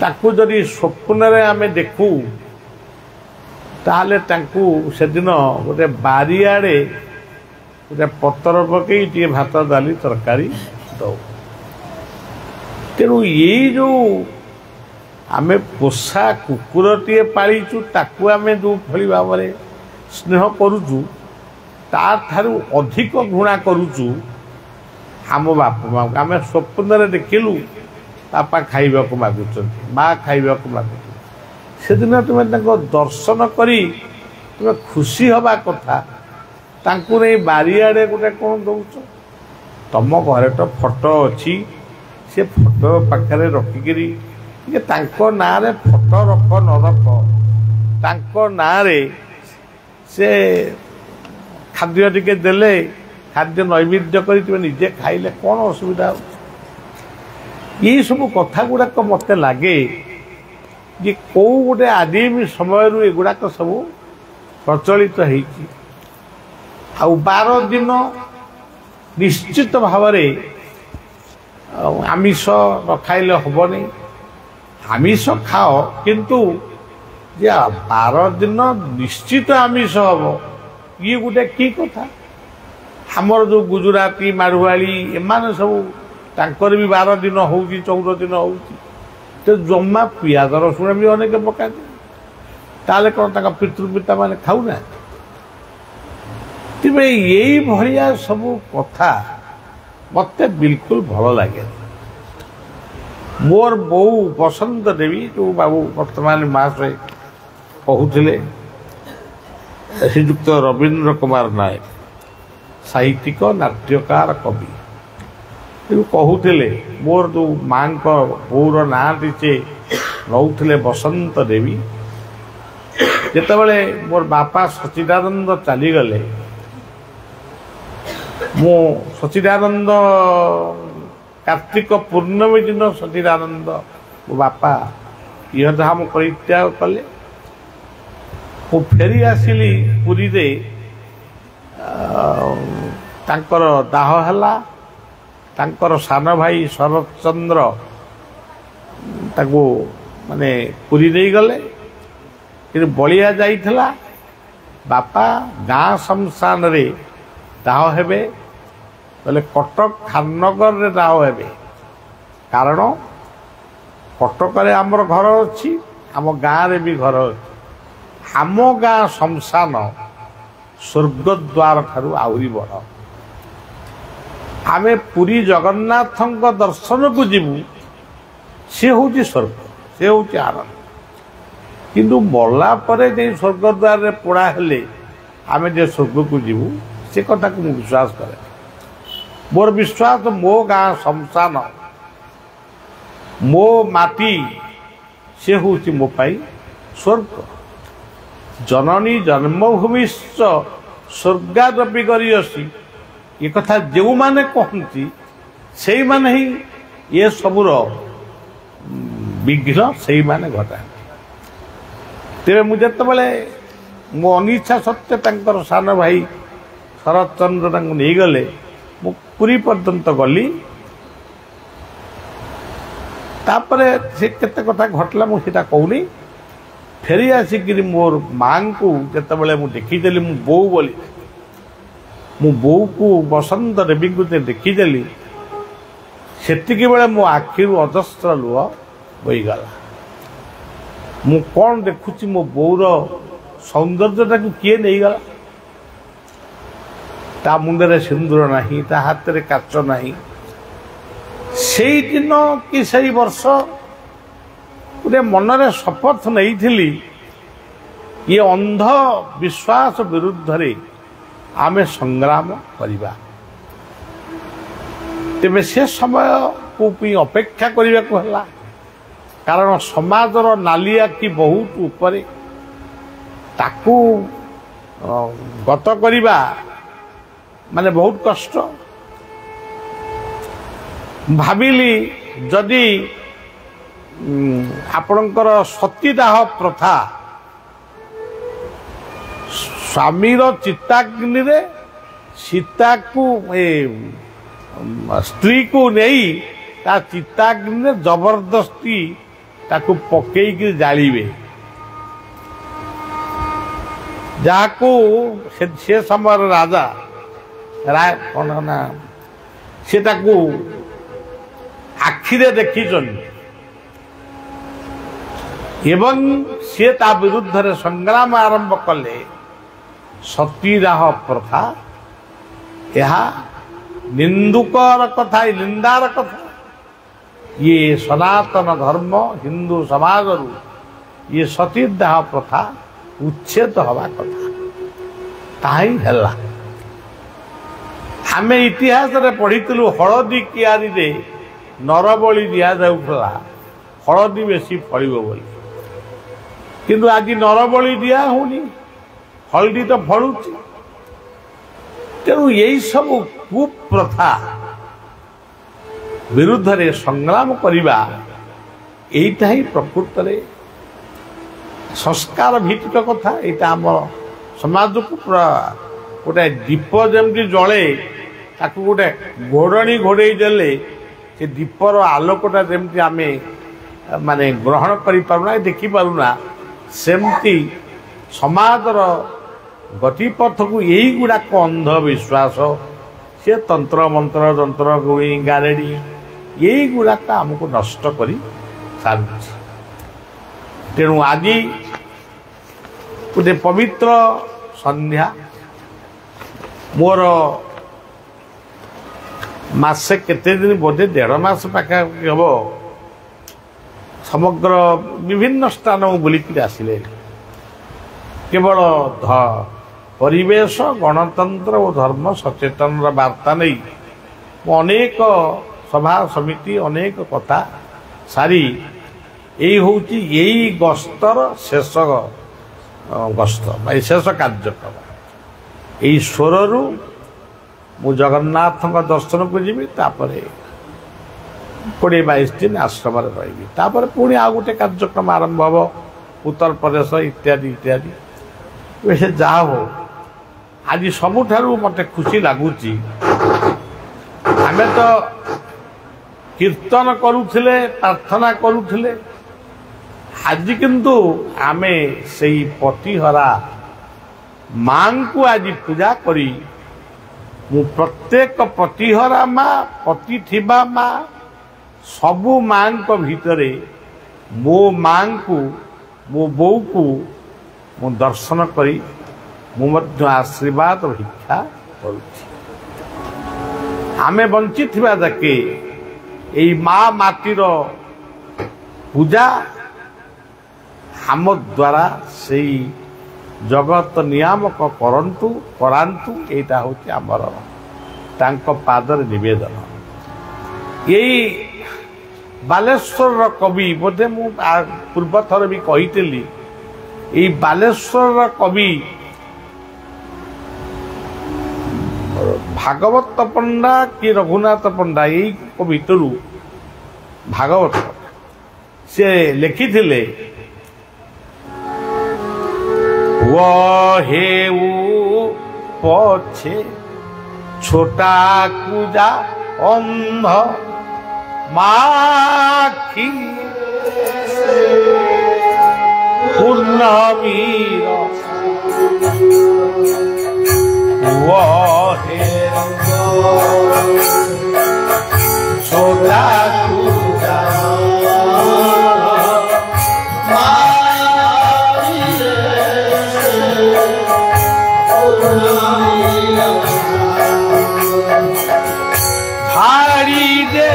S3: ତାକୁ ଯଦି ସ୍ୱପ୍ନରେ ଆମେ ଦେଖୁ ତାହେଲେ ତାଙ୍କୁ ସେଦିନ ଗୋଟେ ବାରିଆଡ଼େ ଗୋଟେ ପତର ପକେଇ ଟିକେ ଭାତ ଡାଲି ତରକାରୀ ଦଉ। ତେଣୁ ଏଇ ଯେଉଁ ଆମେ ପୋଷା କୁକୁରଟିଏ ପାଳିଛୁ ତାକୁ ଆମେ ଯେଉଁଭଳି ଭାବରେ ସ୍ନେହ କରୁଛୁ ତାଠାରୁ ଅଧିକ ଘୃଣା କରୁଛୁ ଆମ ବାପା ମାଆଙ୍କୁ। ଆମେ ସ୍ୱପ୍ନରେ ଦେଖିଲୁ ବାପା ଖାଇବାକୁ ମାଗୁଛନ୍ତି, ମା ଖାଇବାକୁ ମାଗୁଛନ୍ତି, ସେଦିନ ତୁମେ ତାଙ୍କ ଦର୍ଶନ କରି ତୁମେ ଖୁସି ହେବା କଥା। ତାଙ୍କୁ ନେଇ ବାରିଆଡ଼େ ଗୋଟେ କ'ଣ ଦେଉଛ? ତମ ଘରେ ତ ଫଟୋ ଅଛି, ସେ ଫଟୋ ପାଖରେ ରଖିକିରି ଟିକେ ତାଙ୍କ ନାଁରେ ଫଟୋ ରଖ ନ ରଖ, ତାଙ୍କ ନାଁରେ ସେ ଖାଦ୍ୟ ଟିକେ ଦେଲେ, ଖାଦ୍ୟ ନୈବେଦ୍ୟ କରି ତୁମେ ନିଜେ ଖାଇଲେ କ'ଣ ଅସୁବିଧା ହେଉଛି? ଏଇସବୁ କଥା ଗୁଡ଼ାକ ମୋତେ ଲାଗେ ଯେ କେଉଁ ଗୋଟେ ଆଦିମ ସମୟରୁ ଏଗୁଡ଼ାକ ସବୁ ପ୍ରଚଳିତ ହେଇଛି। ଆଉ 12 ଦିନ ନିଶ୍ଚିତ ଭାବରେ ଆମିଷ ନ ଖାଇଲେ ହେବନି। ଆମିଷ ଖାଅ, କିନ୍ତୁ ଯେ 12 ଦିନ ନିଶ୍ଚିତ ଆମିଷ ହେବ, ଇଏ ଗୋଟେ କି କଥା? ଆମର ଯେଉଁ ଗୁଜୁରାତି ମାରୁଆଳି ଏମାନେ ସବୁ ତାଙ୍କର ବି 12 ଦିନ ହେଉଛି, 14 ଦିନ ହେଉଛି, ତ ଜମା ପିଆଜ ରସୁଣ ବି ଅନେକ ପକାନ୍ତି। ତାହେଲେ କ'ଣ ତାଙ୍କ ପିତୃପିତା ମାନେ ଖାଉନାହାନ୍ତି? ତେବେ ଏଇଭଳିଆ ସବୁ କଥା ମୋତେ ବିଲକୁଲ ଭଲ ଲାଗେ। ମୋର ବୋଉ ବସନ୍ତ ଦେବୀ, ଯେଉଁ ବାବୁ ବର୍ତ୍ତମାନ ମାସରେ କହୁଥିଲେ, ଶ୍ରୀଯୁକ୍ତ ରବୀନ୍ଦ୍ର କୁମାର ନାୟକ, ସାହିତ୍ୟିକ, ନାଟ୍ୟକାର, କବି, କହୁଥିଲେ ମୋର ଯେଉଁ ମାଙ୍କ ବୋଉର ନାଁଟି ସେ ନେଉଥିଲେ ବସନ୍ତ ଦେବୀ। ଯେତେବେଳେ ମୋର ବାପା ସଚିଦାନନ୍ଦ ଚାଲିଗଲେ, ମୁଁ ସଚିଦାନନ୍ଦ କାର୍ତ୍ତିକ ପୂର୍ଣ୍ଣମୀ ଦିନ ସଚିଦାନନ୍ଦ ମୋ ବାପା ଇହଧାମ ପରିତ୍ୟାଗ କଲେ। ମୁଁ ଫେରି ଆସିଲି ପୁରୀରେ, ତାଙ୍କର ଦାହ ହେଲା। ତାଙ୍କର ସାନ ଭାଇ ଶରତ ଚନ୍ଦ୍ର ତାକୁ ମାନେ ପୁରୀ ନେଇଗଲେ, କିନ୍ତୁ ବଳିଆ ଯାଇଥିଲା। ବାପା ଗାଁ ଶ୍ମଶାନରେ ଦାହ ହେବେ, ବୋଲେ କଟକ ଖାନନଗରରେ ଦାହ ହେବେ। କାରଣ କଟକରେ ଆମର ଘର ଅଛି, ଆମ ଗାଁରେ ବି ଘର ଅଛି। ଆମ ଗାଁ ଶ୍ମଶାନ ସ୍ୱର୍ଗଦ୍ୱାର ଠାରୁ ଆହୁରି ବଡ଼। ଆମେ ପୁରୀ ଜଗନ୍ନାଥଙ୍କ ଦର୍ଶନକୁ ଯିବୁ, ସେ ହେଉଛି ସ୍ୱର୍ଗ, ସେ ହେଉଛି ଆନନ୍ଦ। କିନ୍ତୁ ମଲା ପରେ ଯେ ସ୍ୱର୍ଗଦ୍ୱାରରେ ପୋଡ଼ା ହେଲେ ଆମେ ଯେ ସ୍ୱର୍ଗକୁ ଯିବୁ, ସେ କଥାକୁ ମୁଁ ବିଶ୍ୱାସ କରେ। ମୋର ବିଶ୍ୱାସ ମୋ ଗାଁ ଶ୍ମଶାନ, ମୋ ମାଟି, ସେ ହେଉଛି ମୋ ପାଇଁ ସ୍ୱର୍ଗ। ଜନନୀ ଜନ୍ମଭୂମିଶ୍ଚ ସ୍ୱର୍ଗାଦପି ଗରୀୟସୀ, ଏ କଥା ଯେଉଁମାନେ କହନ୍ତି ସେଇମାନେ ହିଁ ଏ ସବୁର ବିଘ୍ନ ସେଇମାନେ ଘଟାନ୍ତି। ତେବେ ମୁଁ ଯେତେବେଳେ ମୋ ଅନିଚ୍ଛା ସତ୍ତ୍ୱେ ତାଙ୍କର ସାନ ଭାଇ ଶରତ ଚନ୍ଦ୍ର ତାଙ୍କୁ ନେଇଗଲେ, ମୁଁ ପୁରୀ ପର୍ଯ୍ୟନ୍ତ ଗଲି। ତାପରେ ସେ କେତେ କଥା ଘଟିଲା ମୁଁ ସେଇଟା କହୁନି। ଫେରି ଆସିକିରି ମୋର ମାଙ୍କୁ ଯେତେବେଳେ ମୁଁ ଦେଖିଦେଲି, ମୁଁ ବୋଉ ବୋଲି, ମୁଁ ବୋଉକୁ ବସନ୍ତ ଦେବୀଙ୍କୁ ଦେଖିଦେଲି, ସେତିକି ବେଳେ ମୋ ଆଖିରୁ ଅଜସ୍ର ଲୁହ ବୋହିଗଲା। ମୁଁ କ'ଣ ଦେଖୁଛି, ମୋ ବୋଉର ସୌନ୍ଦର୍ଯ୍ୟଟାକୁ କିଏ ନେଇଗଲା? ତା ମୁଣ୍ଡରେ ସିନ୍ଦୁର ନାହିଁ, ତା ହାତରେ କାଚ ନାହିଁ। ସେଇଦିନ କି ସେଇ ବର୍ଷ ଗୋଟେ ମନରେ ଶପଥ ନେଇଥିଲି, ଇଏ ଅନ୍ଧ ବିଶ୍ୱାସ ବିରୁଦ୍ଧରେ ଆମେ ସଂଗ୍ରାମ କରିବା। ତେବେ ସେ ସମୟକୁ ପାଇଁ ଅପେକ୍ଷା କରିବାକୁ ହେଲା, କାରଣ ସମାଜର ନାଲି ଆଖି ବହୁତ ଉପରେ, ତାକୁ ଗତ କରିବା ମାନେ ବହୁତ କଷ୍ଟ। ଭାବିଲି ଯଦି ଆପଣଙ୍କର ସତୀଦାହ ପ୍ରଥା ସ୍ୱାମୀର ଚିତାଗ୍ନିରେ ସୀତାକୁ ସ୍ତ୍ରୀକୁ ନେଇ ତା ଚିତାଗ୍ନିରେ ଜବରଦସ୍ତି ତାକୁ ପକେଇକି ଜାଳିବେ, ଯାହାକୁ ସେ ସମୟର ରାଜା କଣ ନା ସେ ତାକୁ ଆଖିରେ ଦେଖିଛନ୍ତି ଏବଂ ସେ ତା ବିରୁଦ୍ଧରେ ସଂଗ୍ରାମ ଆରମ୍ଭ କଲେ। ସତୀଦାହ ପ୍ରଥା ଏହା ନିନ୍ଦୁକର କଥା, ନିନ୍ଦାର କଥା। ଇଏ ସନାତନ ଧର୍ମ ହିନ୍ଦୁ ସମାଜରୁ ଇଏ ସତୀଦାହ ପ୍ରଥା ଉଚ୍ଛେଦ ହେବା କଥା, ତାହା ହିଁ ହେଲା। ଆମେ ଇତିହାସରେ ପଢ଼ିଥିଲୁ ହଳଦୀ କିଆରୀରେ ନରବଳି ଦିଆଯାଉଥିଲା ହଳଦୀ ବେଶୀ ଫଳିବ ବୋଲି, କିନ୍ତୁ ଆଜି ନରବଳି ଦିଆ ହେଉନି, ହଳଦୀ ତ ଫଳୁଛି। ତେଣୁ ଏହିସବୁ କୁପ୍ରଥା ବିରୁଦ୍ଧରେ ସଂଗ୍ରାମ କରିବା ଏଇଟା ହିଁ ପ୍ରକୃତରେ ସଂସ୍କାର ଭିତ୍ତିକ କଥା। ଏଇଟା ଆମର ସମାଜକୁ ପୁରା ଗୋଟେ ଦୀପ ଯେମିତି ଜଳେ ତାକୁ ଗୋଟେ ଘୋଡ଼ଣୀ ଘୋଡ଼େଇ ଦେଲେ ସେ ଦୀପର ଆଲୋକଟା ଯେମିତି ଆମେ ମାନେ ଗ୍ରହଣ କରିପାରୁନା, ଦେଖିପାରୁନା, ସେମିତି ସମାଜର ଗତିପଥକୁ ଏଇଗୁଡ଼ାକ ଅନ୍ଧବିଶ୍ୱାସ, ସେ ତନ୍ତ୍ର ମନ୍ତ୍ର ଯନ୍ତ୍ର ଗୁଣି ଗାରେଡ଼ି ଏଇଗୁଡ଼ାକ ଆମକୁ ନଷ୍ଟ କରି ସାରୁଛି। ତେଣୁ ଆଜି ଗୋଟେ ପବିତ୍ର ସନ୍ଧ୍ୟା, ମୋର ମାସେ କେତେ ଦିନ ବୋଧେ 1.5 ମାସ ପାଖାପାଖି ହେବ ସମଗ୍ର ବିଭିନ୍ନ ସ୍ଥାନକୁ ବୁଲିକିରି ଆସିଲେ। କେବଳ ପରିବେଶ, ଗଣତନ୍ତ୍ର ଓ ଧର୍ମ ସଚେତନର ବାର୍ତ୍ତା ନେଇ ମୁଁ ଅନେକ ସଭା ସମିତି ଅନେକ କଥା ସାରି ଏଇ ହେଉଛି ଏଇ ଗସ୍ତର ଶେଷ ଗସ୍ତ ବା ଶେଷ କାର୍ଯ୍ୟକ୍ରମ। ଏଇ ସ୍ୱରରୁ ମୁଁ ଜଗନ୍ନାଥଙ୍କ ଦର୍ଶନକୁ ଯିବି, ତାପରେ 20-22 ଦିନ ଆଶ୍ରମରେ ରହିବି, ତାପରେ ପୁଣି ଆଉ ଗୋଟେ କାର୍ଯ୍ୟକ୍ରମ ଆରମ୍ଭ ହେବ ଉତ୍ତରପ୍ରଦେଶ ଇତ୍ୟାଦି ଇତ୍ୟାଦି। ସେ ଯାହା ହଉ, ଆଜି ସବୁଠାରୁ ମୋତେ ଖୁସି ଲାଗୁଛି, ଆମେ ତ କୀର୍ତ୍ତନ କରୁଥିଲେ, ପ୍ରାର୍ଥନା କରୁଥିଲେ, ଆଜି କିନ୍ତୁ ଆମେ ସେଇ ପତିହରା ମାଙ୍କୁ ଆଜି ପୂଜା କରି ମୁଁ ପ୍ରତ୍ୟେକ ପତିହରା ମା, ପତି ଥିବା ମା, ସବୁ ମାଙ୍କ ଭିତରେ ମୋ ମାଙ୍କୁ, ମୋ ବୋଉକୁ ମୁଁ ଦର୍ଶନ କରି ମୁଁ ମଧ୍ୟ ଆଶୀର୍ବାଦ ଭିକ୍ଷା କରୁଛି। ଆମେ ବଞ୍ଚିଥିବା ଯାକେ ଏଇ ମା ମାଟିର ପୂଜା ଆମ ଦ୍ୱାରା ସେଇ ଜଗତ ନିୟାମକ କରାନ୍ତୁ, ଏଇଟା ହେଉଛି ଆମର ତାଙ୍କ ପାଦରେ ନିବେଦନ। ଏଇ ବାଲେଶ୍ୱରର କବି, ବୋଧେ ମୁଁ ପୂର୍ବଥର ବି କହିଥିଲି, ଏଇ ବାଲେଶ୍ୱରର କବି ଭାଗବତ ପଣ୍ଡା କି ରଘୁନାଥ ପଣ୍ଡା, ଏଇ ଭିତରୁ ଭାଗବତ ସେ ଲେଖିଥିଲେ, হেউ পছে ছোটা কুজা অন্ধ মাখি পূর্ণমীর ছোটা কুজা হারি দে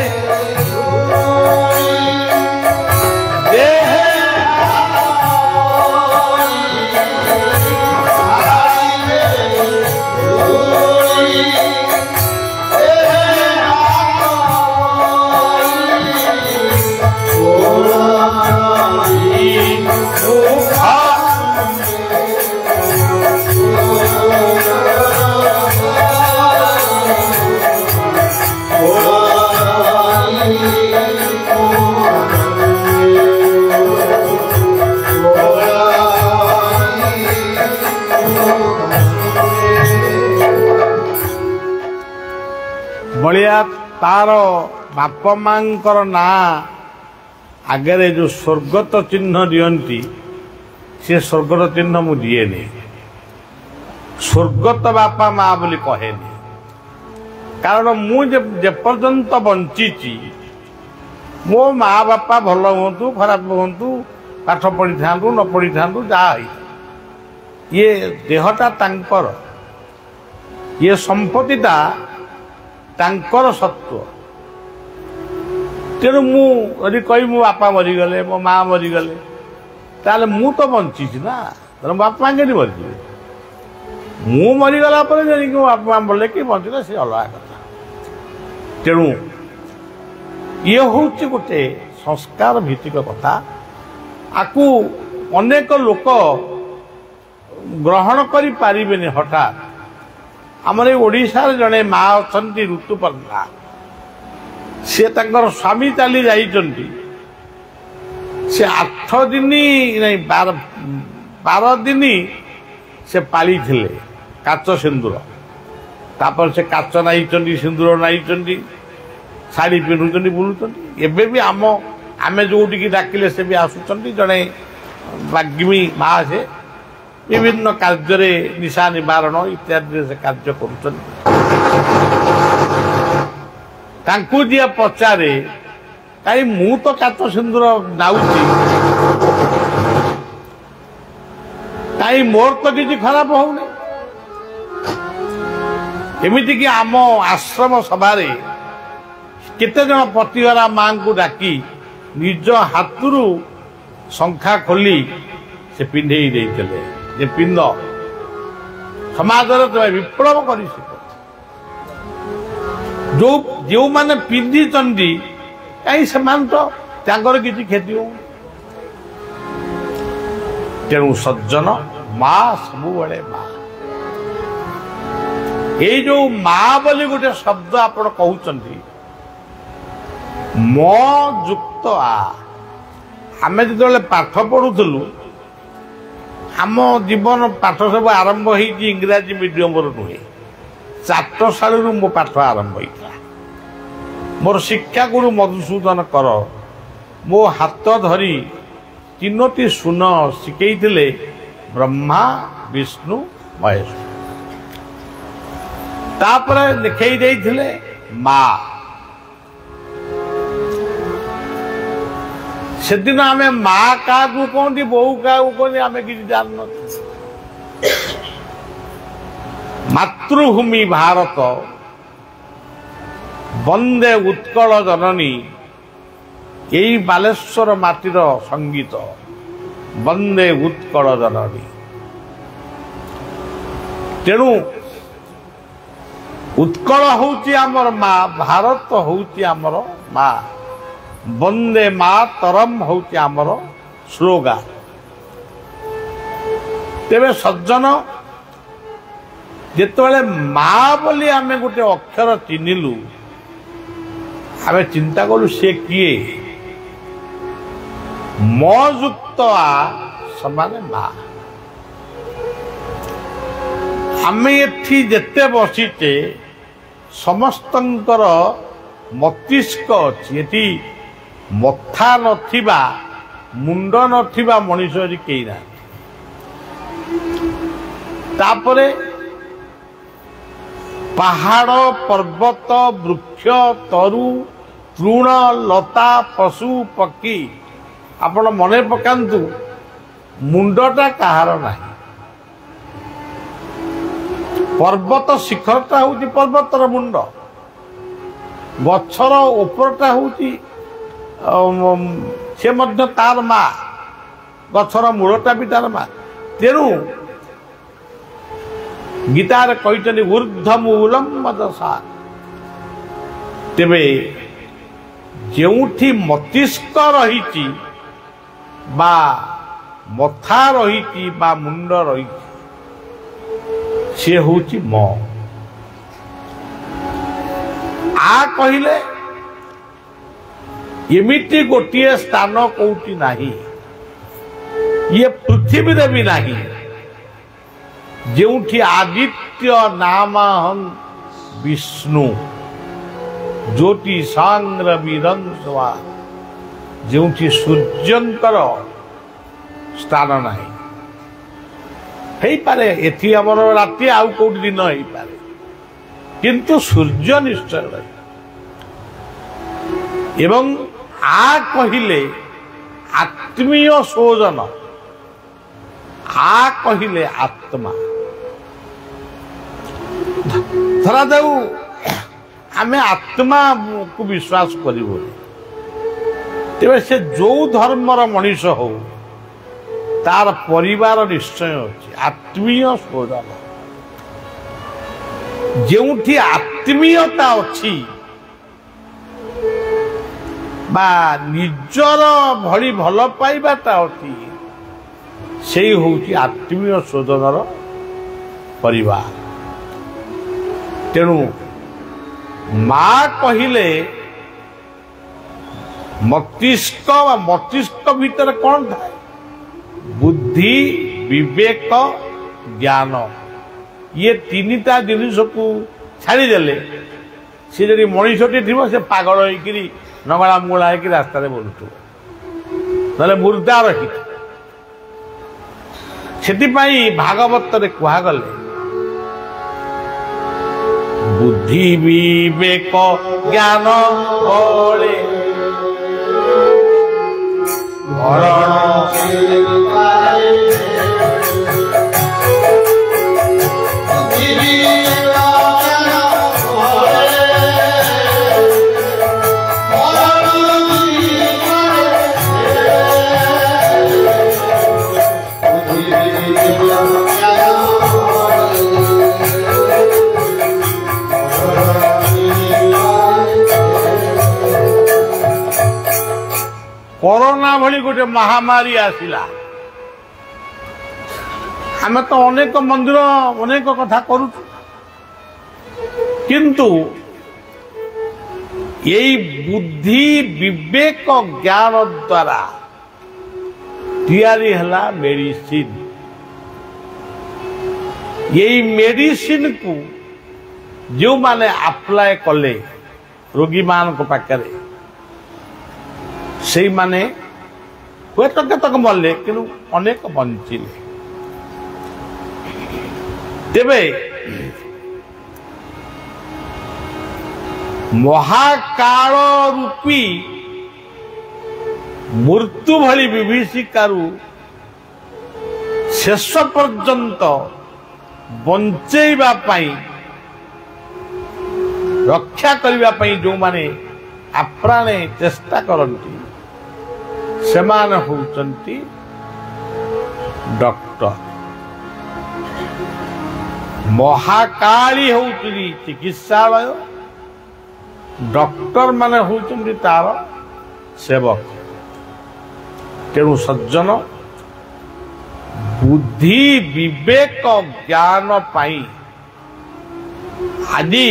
S3: ବଳିଆ ତାର ବାପ ମାଙ୍କର ନାଁ ଆଗରେ ଯେଉଁ ସ୍ୱର୍ଗତ ଚିହ୍ନ ଦିଅନ୍ତି ସେ ସ୍ୱର୍ଗତ ଚିହ୍ନ ମୁଁ ଦିଏନି। ସ୍ୱର୍ଗତ ବାପା ମା ବୋଲି କହେନି, କାରଣ ମୁଁ ଯେପର୍ଯ୍ୟନ୍ତ ବଞ୍ଚିଛି ମୋ ମା ବାପା ଭଲ ହୁଅନ୍ତୁ ଖରାପ ହୁଅନ୍ତୁ, ପାଠ ପଢ଼ିଥାନ୍ତୁ ନ ପଢ଼ିଥାନ୍ତୁ, ଯାହା ହେଇଥାନ୍ତୁ, ଇଏ ଦେହଟା ତାଙ୍କର, ଇଏ ସମ୍ପତ୍ତିଟା ତାଙ୍କର ସତ୍ତ୍ୱ। ତେଣୁ ମୁଁ ଯଦି କହିବି ମୋ ବାପା ମରିଗଲେ ମୋ ମା ମରିଗଲେ ତାହେଲେ ମୁଁ ତ ବଞ୍ଚିଛି ନା, ତେଣୁ ବାପା ମା କେମିତି ମରିଯିବେ? ମୁଁ ମରିଗଲା ପରେ ଯାଇକି ମୋ ବାପା ମା ମରିଲେ କି ବଞ୍ଚିଲେ ସେ ଅଲଗା କଥା। ତେଣୁ ଇଏ ହେଉଛି ଗୋଟେ ସଂସ୍କାର ଭିତ୍ତିକ କଥା। ଆକୁ ଅନେକ ଲୋକ ଗ୍ରହଣ କରିପାରିବେନି। ହଠାତ୍ ଆମର ଏଇ ଓଡ଼ିଶାରେ ଜଣେ ମା ଅଛନ୍ତି ଋତୁପର୍ଣ୍ଣା, ସେ ତାଙ୍କର ସ୍ୱାମୀ ଚାଲି ଯାଇଛନ୍ତି, ସେ 8 ଦିନ ନାଇଁ 12 ଦିନ ସେ ପାଳିଥିଲେ କାଚ ସିନ୍ଦୁର। ତାପରେ ସେ କାଚ ନାଇଛନ୍ତି, ସିନ୍ଦୁର ନାଇଛନ୍ତି, ଶାଢ଼ୀ ପିନ୍ଧୁଛନ୍ତି, ବୁଲୁଛନ୍ତି। ଏବେ ବି ଆମେ ଯେଉଁଠିକି ଡାକିଲେ ସେ ବି ଆସୁଛନ୍ତି। ଜଣେ ବାଗ୍ମୀ ମା, ସେ ବିଭିନ୍ନ କାର୍ଯ୍ୟରେ ନିଶା ନିବାରଣ ଇତ୍ୟାଦିରେ ସେ କାର୍ଯ୍ୟ କରୁଛନ୍ତି। ତାଙ୍କୁ ଯିଏ ପଚାରେ କାହିଁ ମୁଁ ତ କାଚ ସିନ୍ଦୁର ନାଉଛି, କାହିଁ ମୋର ତ କିଛି ଖରାପ ହଉନି? ଏମିତିକି ଆମ ଆଶ୍ରମ ସଭାରେ କେତେଜଣ ପତିଗରା ମାଙ୍କୁ ଡାକି ନିଜ ହାତରୁ ଶଙ୍ଖା ଖୋଲି ସେ ପିନ୍ଧେଇ ଦେଇଥିଲେ ଯେ ପିନ୍ଧ, ସମାଜରେ ତମେ ବିପ୍ଳବ କରି ଶିଖ। ଯେଉଁମାନେ ପିନ୍ଧିଛନ୍ତି କାହିଁ ସେମାନେ ତ ତାଙ୍କର କିଛି କ୍ଷତି ହଉନି। ତେଣୁ ସଜ୍ଜନ ମା ସବୁବେଳେ ମା। ଏଇ ଯୋଉ ମା ବୋଲି ଗୋଟେ ଶବ୍ଦ ଆପଣ କହୁଛନ୍ତି, ମ ଯୁକ୍ତ ଆ। ଆମେ ଯେତେବେଳେ ପାଠ ପଢୁଥିଲୁ, ଆମ ଜୀବନ ପାଠ ସବୁ ଆରମ୍ଭ ହେଇଛି ଇଂରାଜୀ ମିଡିୟମରୁ ନୁହେଁ, ଚାଟଶାଳୀରୁ ମୋ ପାଠ ଆରମ୍ଭ ହେଇଥିଲା। ମୋର ଶିକ୍ଷାଗୁରୁ ମଧୁସୂଦନ କର ମୋ ହାତ ଧରି 3ଟି ଶୂନ ଶିଖେଇଥିଲେ, ବ୍ରହ୍ମା ବିଷ୍ଣୁ ମହେଶ୍ୱର। ତାପରେ ଲେଖେଇ ଦେଇଥିଲେ ମା। ସେଦିନ ଆମେ ମା କାହାକୁ କହନ୍ତି, ବୋଉ କାହାକୁ କହନ୍ତି, ଆମେ କିଛି ଜାଣିନଥିଲୁ। ମାତୃଭୂମି ଭାରତ ବନ୍ଦେ ଉତ୍କଳ ଜନନୀ, ଏଇ ବାଲେଶ୍ୱର ମାଟିର ସଙ୍ଗୀତ, ବନ୍ଦେ ଉତ୍କଳ ଜନନୀ। ତେଣୁ ଉତ୍କଳ ହେଉଛି ଆମର ମା, ଭାରତ ହେଉଛି ଆମର ମା, ବନ୍ଦେ ମାତରମ୍ ହେଉଛି ଆମର ସ୍ଲୋଗାନ। ତେବେ ସଜ୍ଜନ, ଯେତେବେଳେ ମା ବୋଲି ଆମେ ଗୋଟେ ଅକ୍ଷର ଚିହ୍ନିଲୁ, ଆମେ ଚିନ୍ତା କଲୁ ସେ କିଏ? ମ ଯୁକ୍ତ ଆ ସମାନେ ମା। ଆମେ ଏଠି ଯେତେ ବସିଛେ ସମସ୍ତଙ୍କର ମସ୍ତିଷ୍କ ଅଛି। ଏଠି ମଥା ନଥିବା, ମୁଣ୍ଡ ନଥିବା ମଣିଷ ଏଠି କେହି ନାହାନ୍ତି। ତାପରେ ପାହାଡ଼ ପର୍ବତ ବୃକ୍ଷ ତରୁ ତୃଣ ଲତା ପଶୁ ପକ୍ଷୀ, ଆପଣ ମନେ ପକାନ୍ତୁ, ମୁଣ୍ଡଟା କାହାର ନାହିଁ। ପର୍ବତ ଶିଖରଟା ହେଉଛି ପର୍ବତର ମୁଣ୍ଡ, ଗଛର ଉପରଟା ହେଉଛି ସେ ମଧ୍ୟ ତାର ମା, ଗଛର ମୂଳଟା ବି ତାର ମା। ତେଣୁ ଗୀତାରେ କହିଛନ୍ତି ଊର୍ଦ୍ଧ୍ୱମୂଳଂ ମଦସା। ତେବେ ଯେଉଁଠି ମସ୍ତିଷ୍କ ରହିଛି ବା ମଥା ରହିଛି ବା ମୁଣ୍ଡ ରହିଛି, ସେ ହେଉଛି ମ। ଆ କହିଲେ ଏମିତି ଗୋଟିଏ ସ୍ଥାନ କୋଉଠି ନାହିଁ, ଇଏ ପୃଥିବୀରେ ବି ନାହିଁ, ଯେଉଁଠି ଆଦିତ୍ୟ ନାମହଂ ବିଷ୍ଣୁ ଜ୍ୟୋତି ସାଙ୍ଗ୍ର ବିରଂସବା ଯେଉଁଠି ସୂର୍ଯ୍ୟଙ୍କର ସ୍ଥାନ ନାହିଁ। ହେଇପାରେ ଏଠି ଆମର ରାତି, ଆଉ କୋଉଠି ଦିନ ହେଇପାରେ, କିନ୍ତୁ ସୂର୍ଯ୍ୟ ନିଶ୍ଚୟ ରହିବ। ଏବଂ ଆ କହିଲେ ଆତ୍ମୀୟ ସୋଜନ, ଆ କହିଲେ ଆତ୍ମା। ଧରାଯାଉ ଆମେ ଆତ୍ମାକୁ ବିଶ୍ୱାସ କରିବୁ, ତେବେ ସେ ଯୋଉ ଧର୍ମର ମଣିଷ ହଉ ତାର ପରିବାର ନିଶ୍ଚୟ ଅଛି, ଆତ୍ମୀୟ ସୋଜନ। ଯେଉଁଠି ଆତ୍ମୀୟତା ଅଛି ବା ନିଜର ଭଳି ଭଲ ପାଇବାଟା ଅଛି, ସେଇ ହେଉଛି ଆତ୍ମୀୟ ସୋଜନର ପରିବାର। ତେଣୁ ମା କହିଲେ ମସ୍ତିଷ୍କ ବା ମସ୍ତିଷ୍କ ଭିତରେ କ'ଣ ଥାଏ? ବୁଦ୍ଧି, ବିବେକ, ଜ୍ଞାନ। ଇଏ ତିନିଟା ଜିନିଷକୁ ଛାଡ଼ିଦେଲେ ସେ ଯଦି ମଣିଷଟି ଥିବ ସେ ପାଗଳ ହେଇକିରି ନଙ୍ଗଳା ମୁଙ୍ଗଳା ହେଇକି ରାସ୍ତାରେ ବୁଲୁଥିବ, ନହେଲେ ମୁର୍ଦ୍ଦା ରହିଥିବ। ସେଥିପାଇଁ ଭାଗବତରେ କୁହାଗଲେ ବୁଦ୍ଧି ବିବେକ ଜ୍ଞାନ ବଳେ ଭରଣ କରୋନା ଭଳି ଗୋଟେ ମହାମାରୀ ଆସିଲା। ଆମେ ତ ଅନେକ ମନ୍ଦିର ଅନେକ କଥା କରୁଛୁ, କିନ୍ତୁ ଏଇ ବୁଦ୍ଧି ବିବେକ ଜ୍ଞାନ ଦ୍ୱାରା ତିଆରି ହେଲା ମେଡିସିନ। ଏଇ ମେଡିସିନକୁ ଯେଉଁମାନେ ଆପ୍ଲାଏ କଲେ ରୋଗୀମାନଙ୍କ ପାଖରେ, ସେଇମାନେ ହୁଏତ କେତେକ ମଲେ, କିନ୍ତୁ ଅନେକ ବଞ୍ଚିଲେ। ତେବେ ମହାକାଳ ରୂପୀ ମୃତ୍ୟୁ ଭଳି ବିଭୀଷିକାରୁ ଶେଷ ପର୍ଯ୍ୟନ୍ତ ବଞ୍ଚେଇବା ପାଇଁ, ରକ୍ଷା କରିବା ପାଇଁ ଯେଉଁମାନେ ଆପ୍ରାଣେ ଚେଷ୍ଟା କରନ୍ତି, ସେମାନେ ହେଉଛନ୍ତି ଡକ୍ଟର। ମହାକାଳୀ ହେଉଛନ୍ତି ଚିକିତ୍ସାଳୟ, ଡକ୍ଟର ମାନେ ହେଉଛନ୍ତି ତାର ସେବକ। ତେଣୁ ସଜ୍ଜନ, ବୁଦ୍ଧି ବିବେକ ଜ୍ଞାନ ପାଇଁ ଆଜି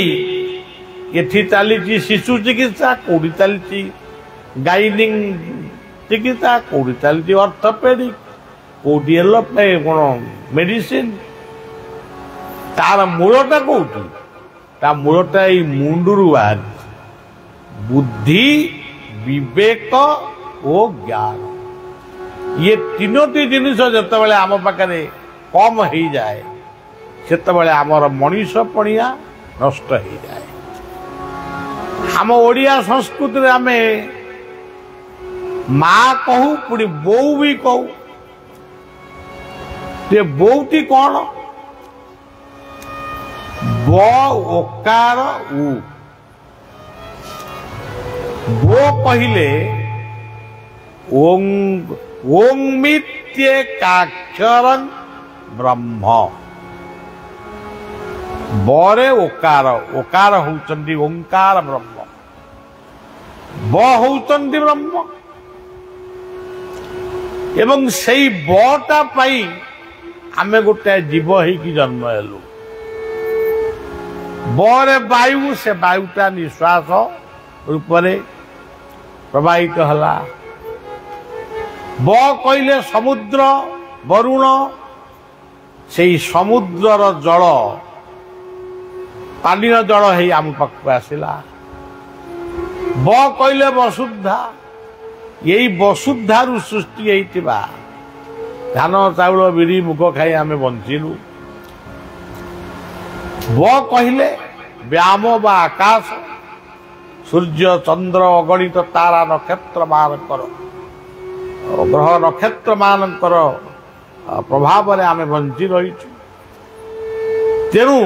S3: ଏଠି ଚାଲିଛି ଶିଶୁ ଚିକିତ୍ସା, କୋଉଠି ଚାଲିଛି ଗାଇନିଂ ଚିକିତ୍ସା, କୋଉଠି ଚାଲିଛି ଅର୍ଥୋପେଡିକ, କୋଉଠି କ'ଣ ମେଡିସିନ। ତାର ମୂଳଟା କୋଉଠି? ତା ମୂଳଟା ଏଇ ମୁଣ୍ଡରୁ ବାହାରିଛି। ବୁଦ୍ଧି ବିବେକ ଓ ଜ୍ଞାନ, ଇଏ ତିନୋଟି ଜିନିଷ ଯେତେବେଳେ ଆମ ପାଖରେ କମ ହେଇଯାଏ, ସେତେବେଳେ ଆମର ମଣିଷ ପଣିଆ ନଷ୍ଟ ହେଇଯାଏ। ଆମ ଓଡ଼ିଆ ସଂସ୍କୃତିରେ ଆମେ ମା କହୁ, ପୁଣି ବୋଉ ବି କହୁ। ଯେ ବୋଉଟି କ'ଣ? ବ ଓକାର ଉ। ବୋ କହିଲେ ଓଂ ମିତ୍ୟେକାକ୍ଷରଂ ବ୍ରହ୍ମ। ବରେ ଓକାର, ଓକାର ହଉଛନ୍ତି ଓଙ୍କାର ବ୍ରହ୍ମ, ବ ହଉଛନ୍ତି ବ୍ରହ୍ମ। ଏବଂ ସେଇ ବଟା ପାଇଁ ଆମେ ଗୋଟାଏ ଜୀବ ହେଇକି ଜନ୍ମ ହେଲୁ। ବରେ ବାୟୁ, ସେ ବାୟୁଟା ନିଶ୍ୱାସ ରୂପରେ ପ୍ରବାହିତ ହେଲା। ବ କହିଲେ ସମୁଦ୍ର, ବରୁଣ, ସେଇ ସମୁଦ୍ରର ଜଳ ପାନୀୟ ଜଳ ହେଇ ଆମ ପାଖକୁ ଆସିଲା। ବ କହିଲେ ବସୁନ୍ଧା, ଏଇ ବସୁଧାରୁ ସୃଷ୍ଟି ହେଇଥିବା ଧାନ ଚାଉଳ ବିରି ମୁଗ ଖାଇ ଆମେ ବଞ୍ଚିଲୁ। ବ କହିଲେ ବ୍ୟାମ ବା ଆକାଶ, ସୂର୍ଯ୍ୟ ଚନ୍ଦ୍ର ଅଗଣିତ ତାରା ନକ୍ଷତ୍ର ମାନଙ୍କର ଗ୍ରହ ନକ୍ଷତ୍ର ମାନଙ୍କର ପ୍ରଭାବରେ ଆମେ ବଞ୍ଚି ରହିଛୁ। ତେଣୁ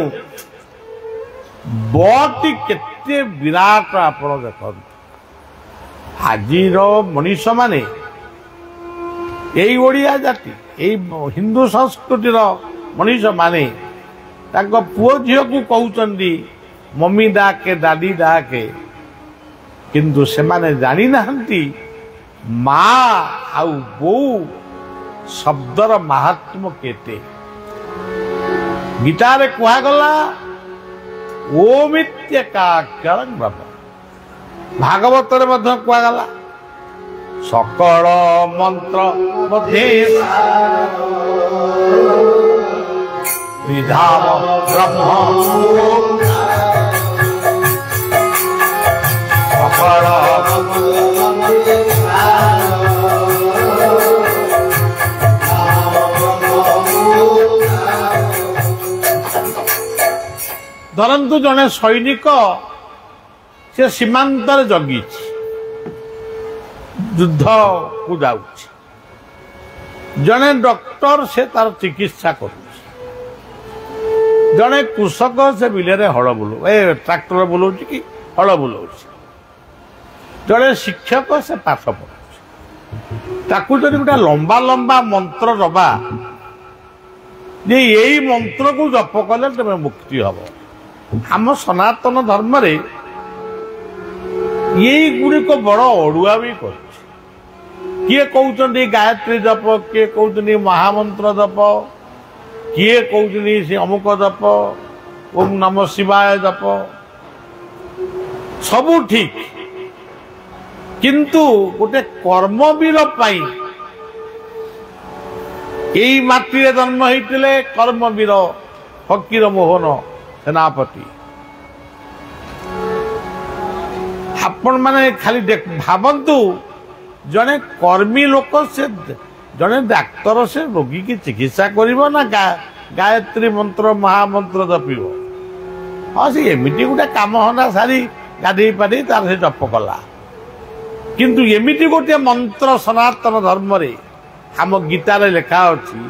S3: ବଟି କେତେ ବିରାଟ ଆପଣ ଦେଖନ୍ତୁ। ଆଜିର ମଣିଷ ମାନେ ଏଇ ଓଡ଼ିଆ ଜାତି, ଏଇ ହିନ୍ଦୁ ସଂସ୍କୃତିର ମଣିଷ ମାନେ ତାଙ୍କ ପୁଅ ଝିଅକୁ କହୁଛନ୍ତି ମମି ଡାକେ ଦାଦି ଡାକେ, କିନ୍ତୁ ସେମାନେ ଜାଣିନାହାନ୍ତି ମା ଆଉ ବୋଉ ଶବ୍ଦର ମାହାତ୍ମ୍ୟ କେତେ। ଗୀତାରେ କୁହାଗଲା ଓମିତ୍ୟକାକ୍ଷରଂ ବ୍ରହ୍ମ, ଭାଗବତରେ ମଧ୍ୟ କୁହାଗଲା ସକଳ ମନ୍ତ୍ର ମଧ୍ୟରେ ବିଧାମ ବ୍ରହ୍ମ ସକଳ ଧରନ୍ତୁ ଜଣେ ସୈନିକ ସେ ସୀମାନ୍ତରେ ଜଗିଛି, ଯୁଦ୍ଧକୁ ଯାଉଛି। ଜଣେ ଡକ୍ଟର ସେ ତାର ଚିକିତ୍ସା କରୁଛି। ଜଣେ କୃଷକ ସେ ବିଲରେ ହଳ ବୁଲୁ ଟ୍ରାକ୍ଟର ବୁଲଉଛି କି ହଳ ବୁଲଉଛି। ଜଣେ ଶିକ୍ଷକ ସେ ପାଠ ପଢୁଛି। ତାକୁ ଯଦି ଗୋଟେ ଲମ୍ବା ଲମ୍ବା ମନ୍ତ୍ର ଦବା ଯେ ଏଇ ମନ୍ତ୍ରକୁ ଜପ କଲେ ତମେ ମୁକ୍ତି ହବ, ଆମ ସନାତନ ଧର୍ମରେ ଏଇଗୁଡ଼ିକ ବଡ଼ ଅଡୁଆ ବି କରୁଛି। କିଏ କହୁଛନ୍ତି ଗାୟତ୍ରୀ ଜପ, କିଏ କହୁଛନ୍ତି ମହାମନ୍ତ୍ର ଜପ, କିଏ କହୁଛନ୍ତି ସେ ଅମୁକ ଜପ, ଓମ୍ ନମ ଶିବାୟ ଜପ, ସବୁ ଠିକ। କିନ୍ତୁ ଗୋଟେ କର୍ମବୀର ପାଇଁ ଏଇ ମାଟିରେ ଜନ୍ମ ହେଇଥିଲେ କର୍ମବୀର ଫକୀର ମୋହନ ସେନାପତି। ଆପଣ ମାନେ ଖାଲି ଭାବନ୍ତୁ, ଜଣେ କର୍ମୀ ଲୋକ, ସେ ଜଣେ ଡାକ୍ତର, ସେ ରୋଗୀକି ଚିକିତ୍ସା କରିବ ନା ଗାୟତ୍ରୀ ମନ୍ତ୍ର ମହାମନ୍ତ୍ର ଜପିବ? ହଁ, ସେ ଏମିତି ଗୋଟେ କାମ ଧନ୍ଦା ସାରି ଗାଧେଇ ପାଧେଇ ତାର ସେ ଜପ କଲା। କିନ୍ତୁ ଏମିତି ଗୋଟିଏ ମନ୍ତ୍ର ସନାତନ ଧର୍ମରେ ଆମ ଗୀତାରେ ଲେଖା ଅଛି,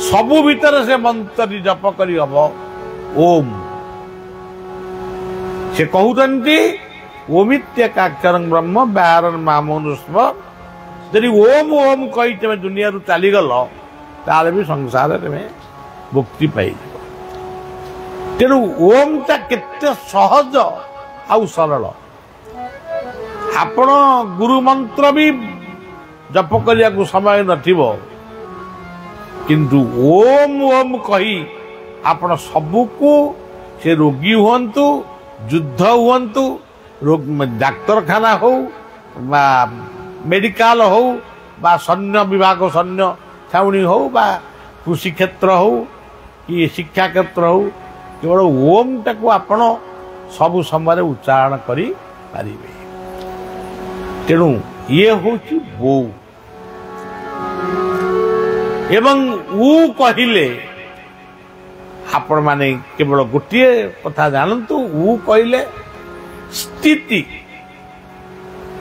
S3: ସବୁ ଭିତରେ ସେ ମନ୍ତ୍ରଟି ଜପ କରି ହବ ଓମ୍। ସେ କହୁଛନ୍ତି ଓମିତ୍ୟକାକ୍ଷରଂ ବ୍ରହ୍ମ ବ୍ୟାହରଂ ମାମନୁଷ୍ମ। ଯଦି ଓମ୍ ଓମ୍ କହି ତମେ ଦୁନିଆରୁ ଚାଲିଗଲ ତାହେଲେ ବି ସଂସାରରେ ତମେ ମୁକ୍ତି ପାଇଯିବ। ତେଣୁ ଓମ୍ଟା କେତେ ସହଜ ଆଉ ସରଳ। ଆପଣ ଗୁରୁ ମନ୍ତ୍ର ବି ଜପ କରିବାକୁ ସମୟ ନଥିବ, କିନ୍ତୁ ଓମ୍ ଓମ୍ କହି ଆପଣ ସବୁକୁ, ସେ ରୋଗୀ ହୁଅନ୍ତୁ, ଯୁଦ୍ଧ ହୁଅନ୍ତୁ, ଡାକ୍ତରଖାନା ହଉ ବା ମେଡିକାଲ ହଉ ବା ସୈନ୍ୟ ବିଭାଗ ସୈନ୍ୟ ଛାଉଣୀ ହଉ ବା କୃଷି କ୍ଷେତ୍ର ହଉ କି ଶିକ୍ଷା କ୍ଷେତ୍ର ହଉ, କେବଳ ଓମ୍ଟାକୁ ଆପଣ ସବୁ ସମୟରେ ଉଚ୍ଚାରଣ କରିପାରିବେ। ତେଣୁ ଇଏ ହେଉଛି ବୋଉ। ଏବଂ ଉ କହିଲେ ଆପଣମାନେ କେବଳ ଗୋଟିଏ କଥା ଜାଣନ୍ତୁ, ଉ କହିଲେ ସ୍ଥିତି,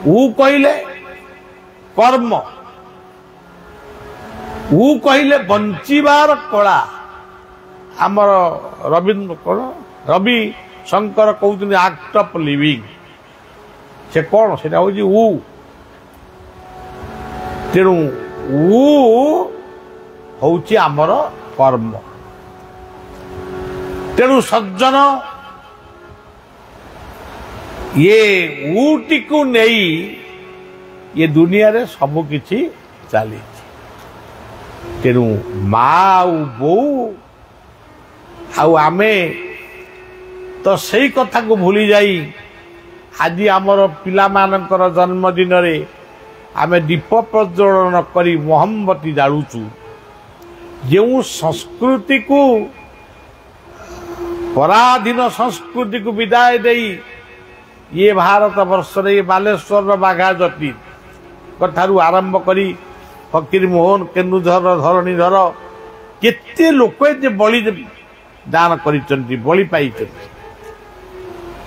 S3: ଉ କହିଲେ କର୍ମ, ଉ କହିଲେ ବଞ୍ଚିବାର କଳା। ଆମର ରବି ଶଙ୍କର କହୁଛନ୍ତି ଆକ୍ଟ ଅଫ୍ ଲିଭିଂ। ସେ କ'ଣ? ସେଟା ହେଉଛି ଉ। ତେଣୁ ଉ ହେଉଛି ଆମର କର୍ମ। ତେଣୁ ସଜ୍ଜନ ଇଏ ଉଟିକୁ ନେଇ ଏ ଦୁନିଆରେ ସବୁ କିଛି ଚାଲିଛି। ତେଣୁ ମା ଆଉ ବୋଉ ଆଉ ଆମେ ତ ସେଇ କଥାକୁ ଭୁଲି ଯାଇ ଆଜି ଆମର ପିଲାମାନଙ୍କର ଜନ୍ମଦିନରେ ଆମେ ଦୀପ ପ୍ରଜ୍ୱଳନ କରି ମହମବତୀ ଜାଳୁଛୁ। ଯେଉଁ ସଂସ୍କୃତିକୁ, ପରାଧୀନ ସଂସ୍କୃତିକୁ ବିଦାୟ ଦେଇ ଇଏ ଭାରତ ବର୍ଷରେ, ଇଏ ବାଲେଶ୍ୱରର ବାଘା ଜଟି ଠାରୁ ଆରମ୍ଭ କରି ଫକୀର ମୋହନ କେନ୍ଦୁଝର ଧରଣୀଧର କେତେ ଲୋକ ଯେ ବଳି ଦାନ କରିଛନ୍ତି, ବଳି ପାଇଛନ୍ତି,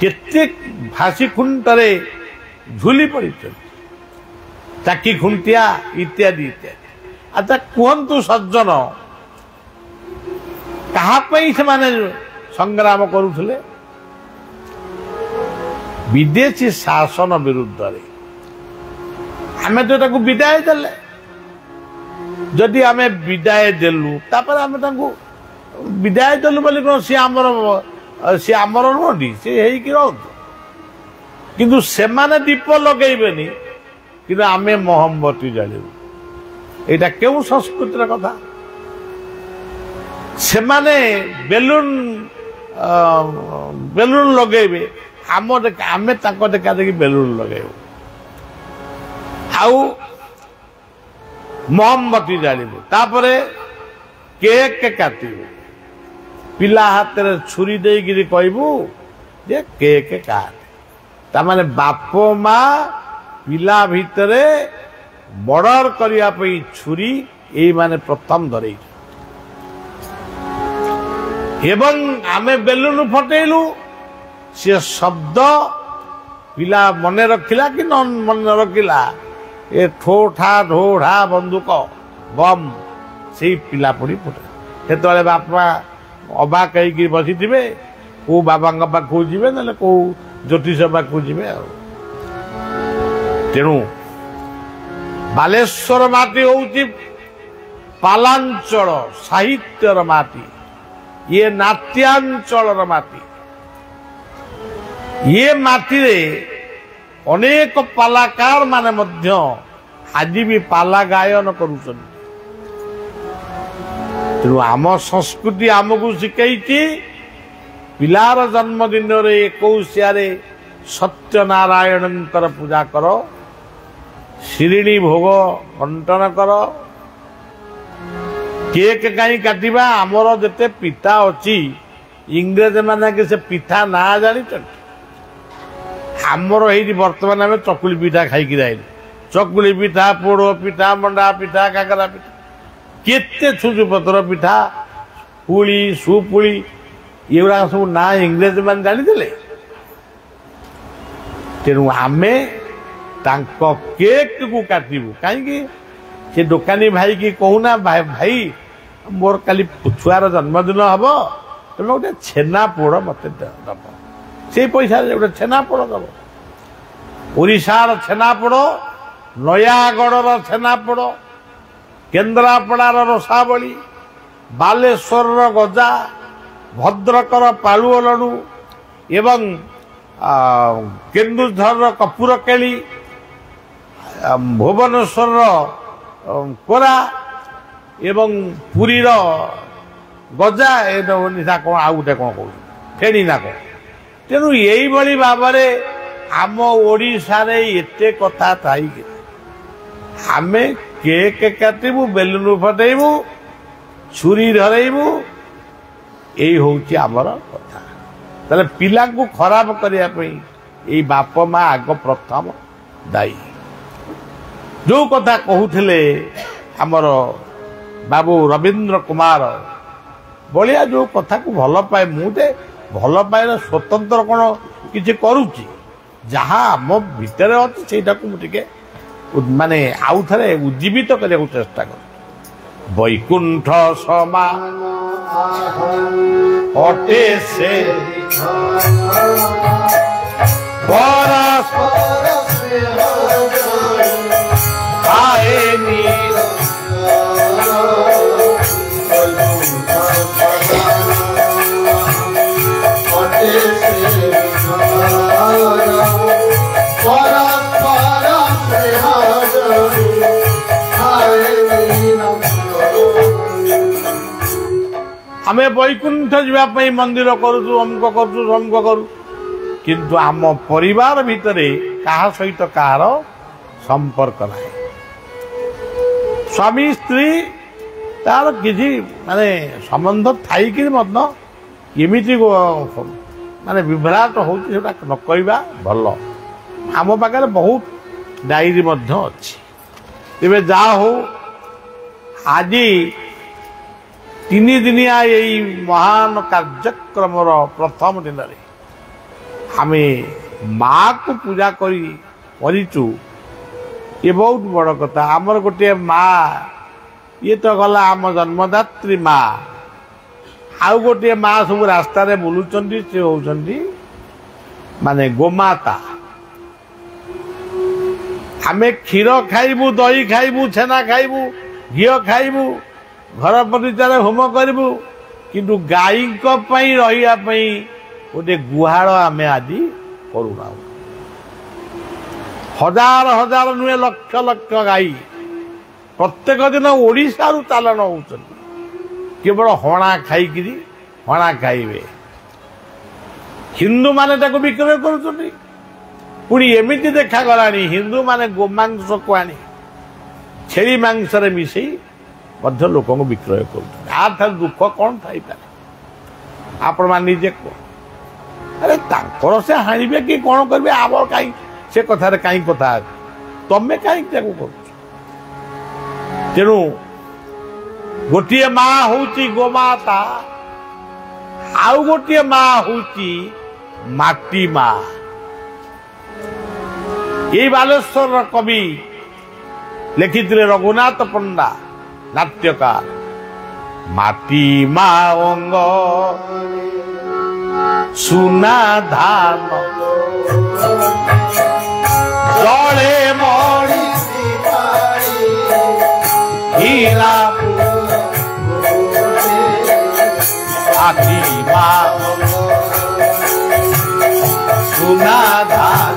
S3: କେତେ ଫାଶୀ ଖୁଣ୍ଟରେ ଝୁଲି ପଡ଼ିଛନ୍ତି, ଚାକି ଖୁଣ୍ଟିଆ ଇତ୍ୟାଦି ଇତ୍ୟାଦି। ଆଚ୍ଛା କୁହନ୍ତୁ ସଜ୍ଜନ, କାହା ପାଇଁ ସେମାନେ ସଂଗ୍ରାମ କରୁଥିଲେ? ବିଦେଶୀ ଶାସନ ବିରୁଦ୍ଧରେ। ଆମେ ତ ତାକୁ ବିଦାୟ ଦେଲେ, ଯଦି ଆମେ ବିଦାୟ ଦେଲୁ ତାପରେ ଆମେ ତାଙ୍କୁ ବିଦାୟ ଦେଲୁ ବୋଲି କଣ ସିଏ ଆମର ନୁହଁନ୍ତି, ସେ ହେଇକି ରହନ୍ତୁ। କିନ୍ତୁ ସେମାନେ ଦୀପ ଲଗେଇବେନି, କିନ୍ତୁ ଆମେ ମହମବତୀ ଜାଳିବୁ। ଏଇଟା କେଉଁ ସଂସ୍କୃତିର କଥା? ସେମାନେ ବେଲୁନ ଲଗେଇବେ, ଆମେ ତାଙ୍କ ଦେଖା ଦେଖି ବେଲୁନ ଲଗେଇବୁ, ଆଉ ମହମବତୀ ଜାଳିବୁ। ତାପରେ କେକ୍ କାଟିବୁ, ପିଲା ହାତରେ ଛୁରୀ ଦେଇକିରି କହିବୁ ଯେ କେକ୍ କାଟ। ତାମାନେ ବାପ ମା ପିଲା ଭିତରେ ବର୍ଡର କରିବା ପାଇଁ ଛୁରୀ ଏଇମାନେ ପ୍ରଥମ ଧରେଇଛୁ। ଏବଂ ଆମେ ବେଲୁନ ଫଟେଇଲୁ, ସେ ଶବ୍ଦ ପିଲା ମନେ ରଖିଲା କି ନ ମନେ ରଖିଲା, ଏ ଠୋ ଠା ଢୋ ଢା ବନ୍ଧୁକ ବମ୍ ସେଇ ପିଲା ପଡ଼ି ଫୁଟେ। ସେତେବେଳେ ବାପା ଅବାକ ହେଇକି ବସିଥିବେ, କୋଉ ବାବାଙ୍କ ପାଖକୁ ଯିବେ, ନହେଲେ କୋଉ ଜ୍ୟୋତିଷ ପାଖକୁ ଯିବେ ଆଉ। ତେଣୁ ବାଲେଶ୍ୱର ମାଟି ହଉଛି ପାଲାଞ୍ଚଳ ସାହିତ୍ୟର ମାଟି, ଇଏ ନାଟ୍ୟାଞ୍ଚଳର ମାଟି। ଇଏ ମାଟିରେ ଅନେକ ପାଲାକାର ମାନେ ମଧ୍ୟ ଆଜି ବି ପାଲା ଗାୟନ କରୁଛନ୍ତି। ତେଣୁ ଆମ ସଂସ୍କୃତି ଆମକୁ ଶିଖେଇଛି, ପିଲାର ଜନ୍ମଦିନରେ 21 ସତ୍ୟନାରାୟଣଙ୍କର ପୂଜା କର, ଶିରିଣୀ ଭୋଗ ବଣ୍ଟନ କର। କେକ୍ କାହିଁ କାଟିବା? ଆମର ଯେତେ ପିଠା ଅଛି, ଇଂରେଜ ମାନେ ସେ ପିଠା ନାଁ ଜାଣିଛନ୍ତି? ଆମର ଏଇଠି ବର୍ତ୍ତମାନ ଆମେ ଚକୁଳି ପିଠା ଖାଇକି ଯାଇଲୁ। ଚକୁଳି ପିଠା, ପୋଡ଼ ପିଠା, ମଣ୍ଡା ପିଠା, କାକରା ପିଠା, କେତେ ଛୁଞ୍ଚୁପତ୍ର ପିଠା, ପୁଳି ସୁପୁଳି, ଏଗୁଡା ସବୁ ନାଁ ଇଂରେଜ ମାନେ ଜାଣିଥିଲେ। ତେଣୁ ଆମେ ତାଙ୍କ କେକ୍ କୁ କାଟିବୁ କାହିଁକି? ସେ ଦୋକାନୀ ଭାଇ କି କହୁନା, ଭାଇ ମୋର କାଲି ଛୁଆର ଜନ୍ମଦିନ ହବ, ତମେ ଗୋଟେ ଛେନା ପୋଡ଼ ମତେ ଦବ। ସେଇ ପଇସାରେ ଗୋଟେ ଛେନା ପୋଡ଼ ଦବ। ଓଡ଼ିଶାର ଛେନାପୋଡ଼, ନୟାଗଡ଼ର ଛେନାପୋଡ଼, କେନ୍ଦ୍ରାପଡ଼ାର ରସାବଳୀ, ବାଲେଶ୍ୱରର ଗଜା, ଭଦ୍ରକର ପାଳୁଅ ଲଡ଼ୁ ଏବଂ କେନ୍ଦୁଝରର କପୁର କେଳି, ଭୁବନେଶ୍ୱରର କୋରା ଏବଂ ପୁରୀର ଗଜା, ଏ ନିଶା କଣ ଆଉ ଗୋଟେ କଣ କହୁଛି ଫେଣି ନା କଣ। ତେଣୁ ଏଇଭଳି ଭାବରେ ଆମ ଓଡ଼ିଶାରେ ଏତେ କଥା ଥାଇକି ଆମେ କେକ୍ କାଟିବୁ, ବେଲୁନ ଫଟେଇବୁ, ଛୁରୀ ଧରେଇବୁ, ଏଇ ହଉଛି ଆମର କଥା। ତାହେଲେ ପିଲାଙ୍କୁ ଖରାପ କରିବା ପାଇଁ ଏଇ ବାପ ମା ଆଗ ପ୍ରଥମ ଦାୟୀ। ଯୋଉ କଥା କହୁଥିଲେ ଆମର ବାବୁ ରବୀନ୍ଦ୍ର କୁମାର ବଳିଆ, ଯୋଉ କଥାକୁ ଭଲ ପାଏ, ମୁଁ ତେ ଭଲ ପାଏର ସ୍ୱତନ୍ତ୍ର କଣ କିଛି କରୁଛି? ଯାହା ଆମ ଭିତରେ ଅଛି ସେଇଟାକୁ ମୁଁ ଟିକେ ମାନେ ଆଉ ଥରେ ଉଜ୍ଜୀବିତ କରିବାକୁ ଚେଷ୍ଟା କରୁଛି। ବୈକୁଣ୍ଠ ସମାନ ଅଟେ ସେ ଆଏନି ଆମେ ବୈକୁଣ୍ଠ ଯିବା ପାଇଁ ମନ୍ଦିର କରୁଛୁ, ଅମୁକ କରୁଛୁ, ସମୁକ କରୁ, କିନ୍ତୁ ଆମ ପରିବାର ଭିତରେ କାହା ସହିତ କାହାର ସମ୍ପର୍କ ନାହିଁ। ସ୍ୱାମୀ ସ୍ତ୍ରୀ ତାର କିଛି ମାନେ ସମ୍ବନ୍ଧ ଥାଇକି ମଧ୍ୟ ଏମିତି ମାନେ ବିଭ୍ରାଟ ହଉଛି, ସେଟା ନ କହିବା ଭଲ। ଆମ ପାଖରେ ବହୁତ ଡାଏରୀ ମଧ୍ୟ ଅଛି। तेरे जा हो आज 3 दिनिया यही महान कार्यक्रम प्रथम दिन आम माँ को पूजा करिचु ये बहुत बड़ कथा आमर गोटे माँ ये तो गला आम जन्मदात्री माँ आउ गोटे माँ सब रास्ता बुलूं से होती माने गोमाता आमे क्षीर खाइबू दही खाइबू छेना खाइबू घी खाइबू घर परिचार होम करूँ किंतु गाई रहा गोटे गुहाल आम आज करूना हजार हजार नुहे लक्ष लक्ष गाई प्रत्येक दिन ओडिशा रु चालन होती केवल हणा खाइकी हणा खाइबे हिंदू माने ताको विक्रय करुछन्ति पुणी एमिति देखागला हिंदू माने गोमांस को आनी छेली मांस मिसई लोक विक्रय कर दुख कौन थी आपण मान निजे कह अरे तांकर से हाणिबे कि कौन करेंगे आम कहीं से कथार कहीं कथा तमें कहीं कर तेणु गोटे माँ हूँ गोमाता आउ गोटे माँ हूँ माटी माँ ये बालेश्वर कवि लिखिथिले रघुनाथ पंडा नाट्यकार माटी माँ अंग सुना धान जड़े मणि हीरा माटी माँ सुना धान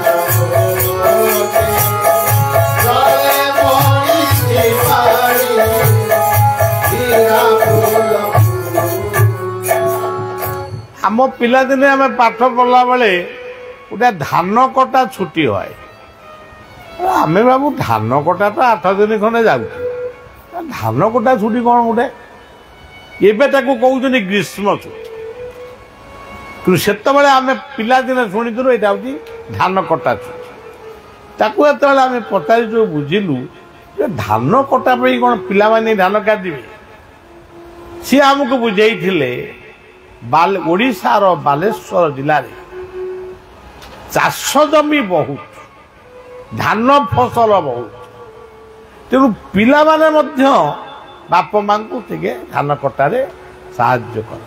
S3: आम पिलादिने आम पाठ पढ़ला बेले गोटे धान कटा छुट्टी हुए आम बाबू धान कटा तो 8 दिन खंडे जाऊ धान कटा छुट्टी कौन गोटे एबे ताकू कहते ग्रीष्म छुट्टी कि से आम पिलादिने शुणुलु यहाँ हूँ धान कटा छुट्टी ताकू जो आम पचारि जो बुझिलु धान कटा कौन पिला धान काटे सी आमको बुझे ओडिशार बालेश्वर जिले चाष जमी बहुत धान फसल बहुत तेणु पिला माने मध्य बाप मां को धान कटारे साहाय्य कर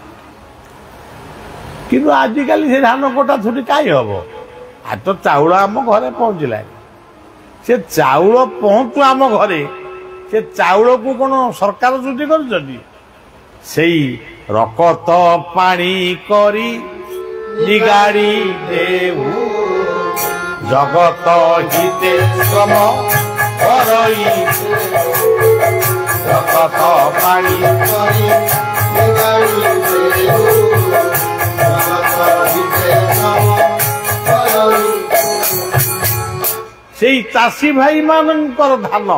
S3: किंतु आजिकल से धान कटा छुट्टी कहीं हम आज तो चाउल आम घरे पहुँचला से चाउल पहुँचु आम घरे से चाउल को कौन सरकार छुट्टी कर रकत पानी करी निगाड़ी देहु जगत हिते श्रम करई रकत पानी करी निगाड़ी देहु जगत हिते श्रम करई सेई चाषी भाई मानकर धान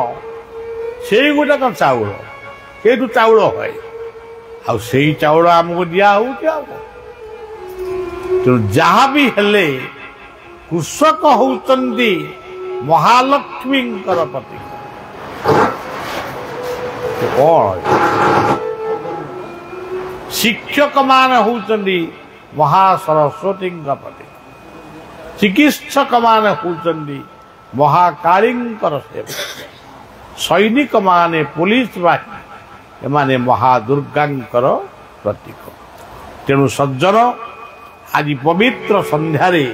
S3: से गोटे चाउल सेठू चाउल है आउ से चाउल आमको दिया हो तेणु जहाँ भी हेले कृषक होउचंदी महालक्ष्मी प्रतीक कौन शिक्षक मान होउचंदी महासरस्वती प्रतीक चिकित्सक मान होउचंदी महाकालींकर सेवक सैनिक माने पुलिस बाहिनी एमाने महादुर्गांकर प्रतीक तेणु सज्जन आज पवित्र संध्यारे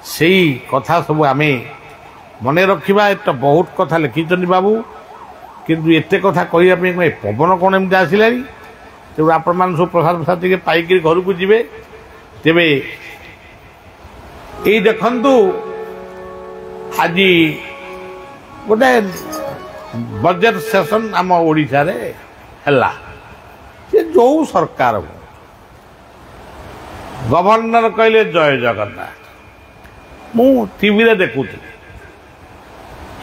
S3: से कथा सब आम मन रखा तो बहुत कथा लिखिं बाबू किंतु एते कथा कहवाई पवन कौन एमती आसला तेणु आपण मान सब प्रसाद प्रसाद टे पाइक घर को जी तेरे ये देखु आज गोटे बजेट सेशन आम ओडिशा रे हला से जो सरकार गवर्नर कहले जय जगन्नाथ मु टीवी रे देखुथि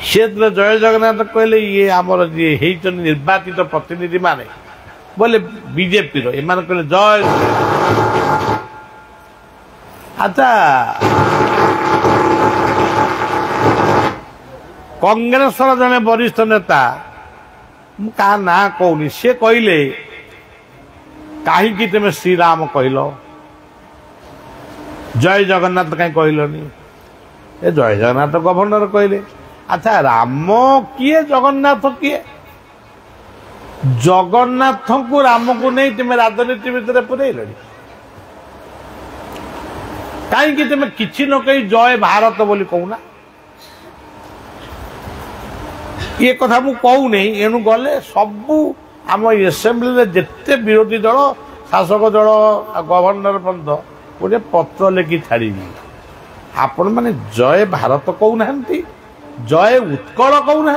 S3: से जय जगन्नाथ कहले ये आमर जी निर्वाचित प्रतिनिधि माने बोले बीजेपी रो एमान कहले जय अच्छा କଂଗ୍ରେସର ଜଣେ ବରିଷ୍ଠ ନେତା ମୁଁ କାହା ନାଁ କହୁନି ସେ କହିଲେ କାହିଁକି ତୁମେ ଶ୍ରୀରାମ କହିଲ ଜୟ ଜଗନ୍ନାଥ କାହିଁ କହିଲନି ଏ ଜୟ ଜଗନ୍ନାଥ ଗଭର୍ଣ୍ଣର କହିଲେ ଆଚ୍ଛା ରାମ କିଏ ଜଗନ୍ନାଥ କିଏ ଜଗନ୍ନାଥଙ୍କୁ ରାମକୁ ନେଇ ତୁମେ ରାଜନୀତି ଭିତରେ ପୁରେଇଲଣି କାହିଁକି ତୁମେ କିଛି ନ କହି ଜୟ ଭାରତ ବୋଲି କହୁନା ये कथा मु कहू नहीं एणु गले सबू आम एसेम्बली जिते विरोधी दल शासक दल गवर्नर पर्यंत गोटे पत्र लिखि छाड़ी आपण मैंने जय भारत कहूना जय उत्कल कहूना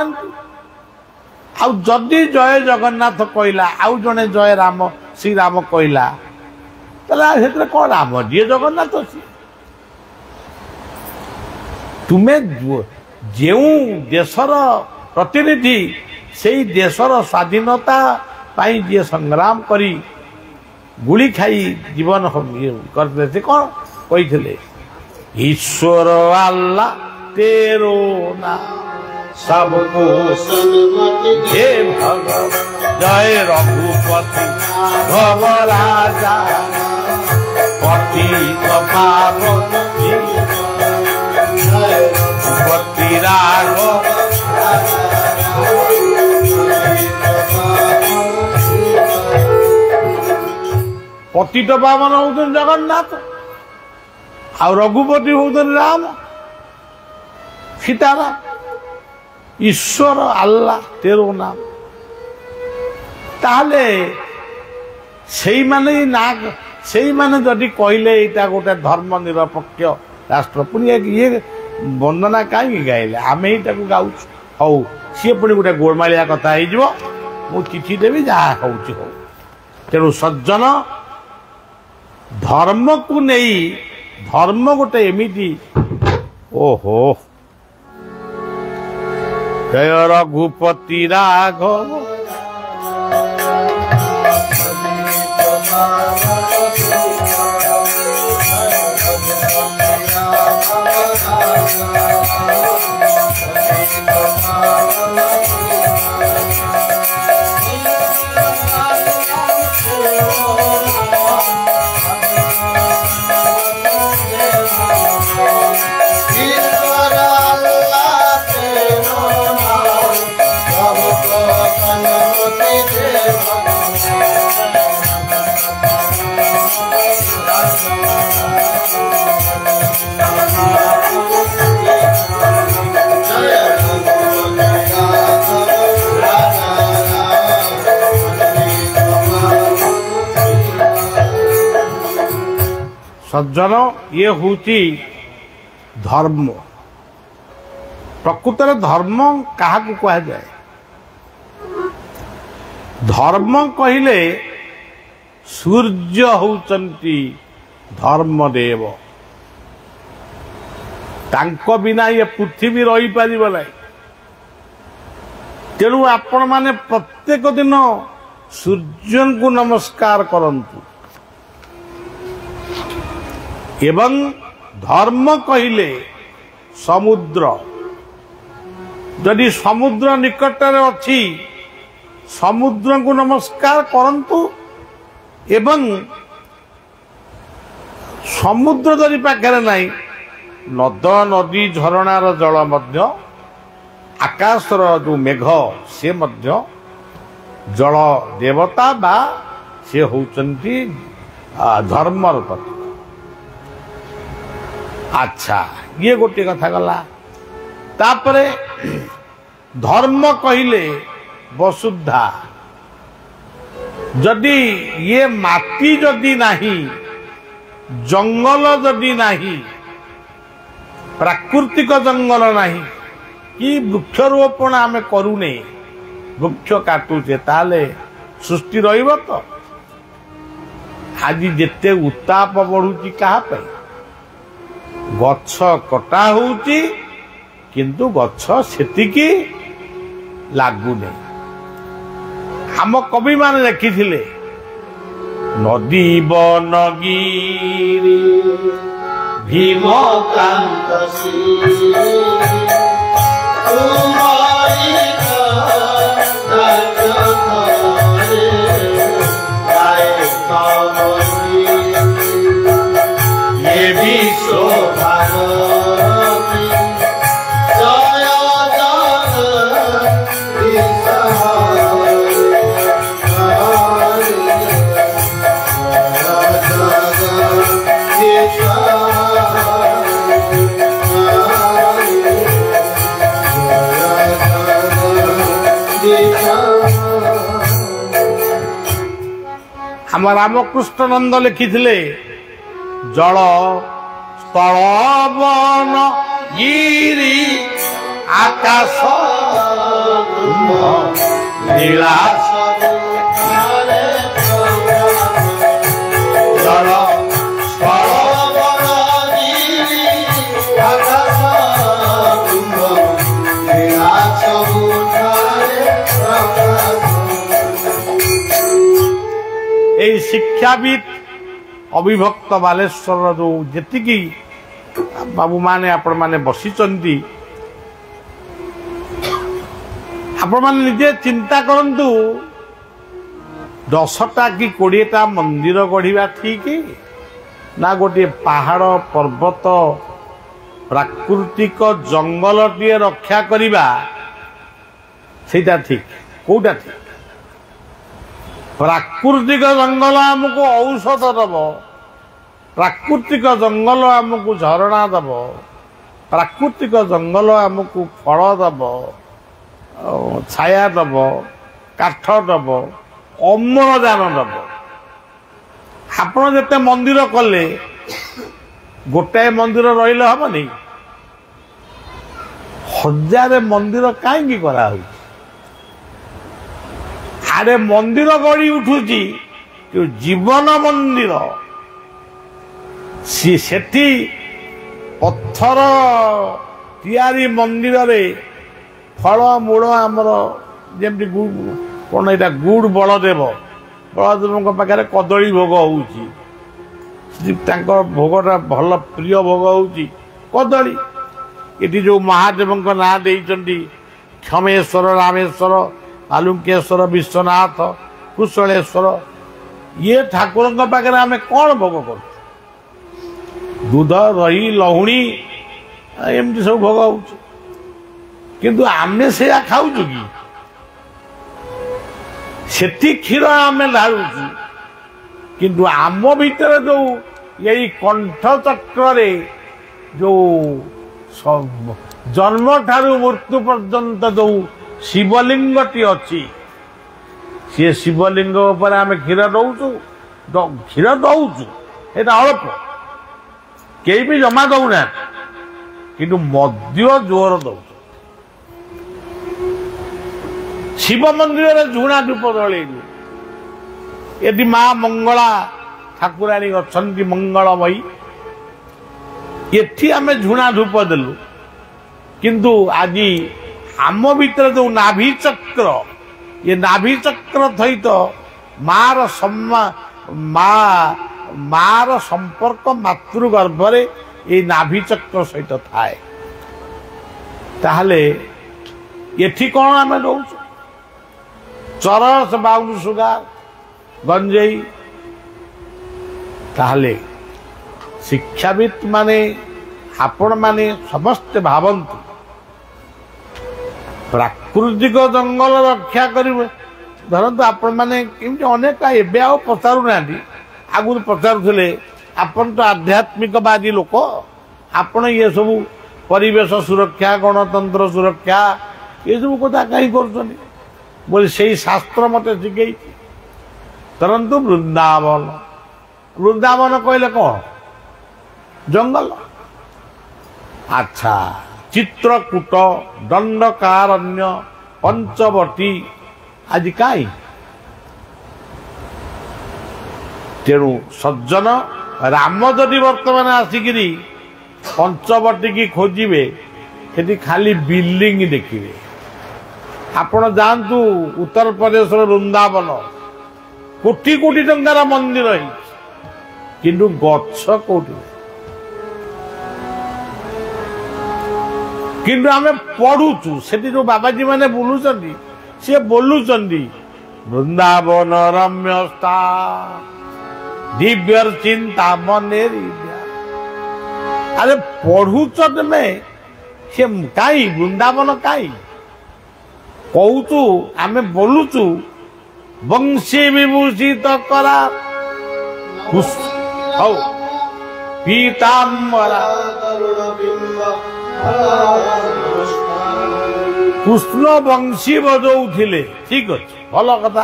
S3: आदि जय जगन्नाथ कहला आउ जड़े जय राम श्रीराम कहला ताले कौन राम जी जगन्नाथ अच्छी तुम्हें जो देशर प्रतिनिधि से देशर स्वाधीनता पाई जी संग्राम करी गुली खाई जीवन करते कौन कही ईश्वर अल्लाह तेरो ना सबको हे भगवान जय रघुपति भव राजा पति रघुपति राघव पतित पावन होउछन जगन्नाथ आ रघुपति होउछन राम सीताराम ईश्वर अल्लाह तेरो नाम ताले सेई माने जदि कहले एटा गोटे धर्म निरपेक्ष राष्ट्र पुणी ये वंदना कहीं गाइले आम यहीटा गाऊ हौ सी पुणी गोटे गोलमालिया कथा हो मु चिठी देवी जहाँ हो तेणु सज्जन धर्म को नहीं धर्म गोटे एमिति ओहो जय रघुपति राघव सज्जन ये हूँ धर्म प्रकृतर धर्म क्या कह जाए धर्म कहले सूर्य होचंती धर्मदेव तांको बिना ये पृथ्वी रही पारिब नहीं तेणु आपण माने प्रत्येक दिन सूर्य को नमस्कार करंतु एवं धर्म कहले समुद्र यदि समुद्र निकटरे अच्छी समुद्र को नमस्कार करंतु एवं समुद्र यदि पाखे नहीं नद नदी झरणार जल मध्य आकाशर जो मेघ से मध्य जल देवता बा से होचंती धर्मर प्रतीक अच्छा ये गोटे कथा गला तापरे धर्म कहले वसुधा जदि ये माटी जदि नहीं जंगल जदि नहीं प्राकृतिक जंगल नहीं कि वृक्षरोपण आम करूने वृक्ष काटुचे ताले सृष्टि रहिब तो आज जेते उत्ताप बढ़ुची कहा पे गछ कटा होउची किंतु गछ सेतिकी लागुने आम कवि मान लिखिथिले नदी बनगिरी भीमकांत ଆମ ରାମକୃଷ୍ଣ ନନ୍ଦ ଲେଖିଥିଲେ ଜଳ ସ୍ଥଳ ବନ ଗିରି ଆକାଶ ନୀଳା ଜଳ ସ୍ଥଳ ବନ ଗିରି ଆକାଶ ନୀଳା এই শিক্ষাবিদ অবিভক্ত বালেশ্বর যে যেতিকি বাবু মানে আপন মানে বসিଛନ୍ତି আপন মানে নিজে চিন্তা করন্তু 10টা কি 20টা মন্দির গড়িবা ঠিক না গোটিଏ পাহাড় পর্বত প্রাকৃতিক জঙ্গলটিଏ রক্ষা করিবা সেইটা ঠিক কোউটা ঠিক प्राकृतिक जंगल आमको औषध दब प्राकृतिक जंगल आमको झरणा दब प्राकृतिक जंगल आमको फल दब छाया दब काठ दब अम्लजान दब आपण जते मंदिर कले गोटाए मंदिर रहिले हबनी हजार मंदिर काहे करा हो आरे मंदिर गढ़ी उठुची जीवन मंदिर सेठी पत्थर तैयारी मंदिर रे फल मूल आमर जमी कौन यहाँ गुड़ बलदेव पाखे कदली भोग हो भोगटा भल प्रिय भोग हो कदली ये जो महादेव ना देइचंदी क्षमेश्वर रामेश्वर बालुकेश्वर विश्वनाथ कुशलेश्वर ये ठाकुर पाखे आम कौन भोग कर दूध दही लहुणी एमती सब भोग हो किंतु आमे से खाऊ कि सेठी क्षीर आम ढालुचु किंतु आम भीतर जो यही कंठ चक्र जो जन्म ठारू मृत्यु पर्यंत जो शिवलिंगटी अच्छी सी शिवलिंग पर आम क्षीर दौचु क्षीर दौचु ये अल्प कई भी जमा दौना किंतु मद्य जोर दौचु शिव मंदिर में झुणा धूप जलैलु यदि माँ मंगला ठाकुराणी अच्छा मंगलमयी ये आम झुणा धूप देलु किंतु आज आम भीतर जो नाभि चक्र ये नाभि चक्र सहित मार मार संपर्क मातृगर्भ रे ये नाभि चक्र सहित थाए ताहले एठी कौन आम दौचु चरस बाउल सुगा गंजेई ताहले शिक्षाविद माने आपण माने समस्त भावंतु प्राकृतिक जंगल रक्षा करेंगे धरतु आपण मैंने अनेक एवं आ पचारू ना आगुरी पचारूले आपन तो आध्यात्मिकवादी लोक आपण ये सब परिवेश सुरक्षा गणतंत्र सुरक्षा ये सब कथा कहीं कर बोले से शास्त्र मत शिखे तरंतु वृंदावन वृंदावन कहले कौन जंगल अच्छा चित्रकूट दंडकारण्य पंचवटी आज कहीं तेणु सज्जन राम जदि वर्तमान आसिकी पंचवटी की खोजे से खाली बिल्डिंग देखिए आपण जातु उत्तर प्रदेश वृंदावन कोटी कोटी टंकार मंदिर किंतु गछ कोटी କିନ୍ତୁ ଆମେ ପଢୁଛୁ ସେଠି ଯୋଉ ବାବାଜୀ ମାନେ ବୁଲୁଛନ୍ତି ସିଏ ବୋଲୁଛନ୍ତି ବୃନ୍ଦାବନ ରମ୍ୟ ଦିବ୍ୟର ଚିନ୍ତା ମନେ ଆରେ ପଢୁଛ ତମେ ସେ କାଇଁ ବୃନ୍ଦାବନ କାଇଁ କହୁଛୁ ଆମେ ବୋଲୁଛୁ ବଂଶୀ ବିଭୂଷିତ କରା ହଉ ପୀତାମ୍ବରା କୃଷ୍ଣ ବଂଶୀ ବଜଉଥିଲେ ଠିକ ଅଛି ଭଲ କଥା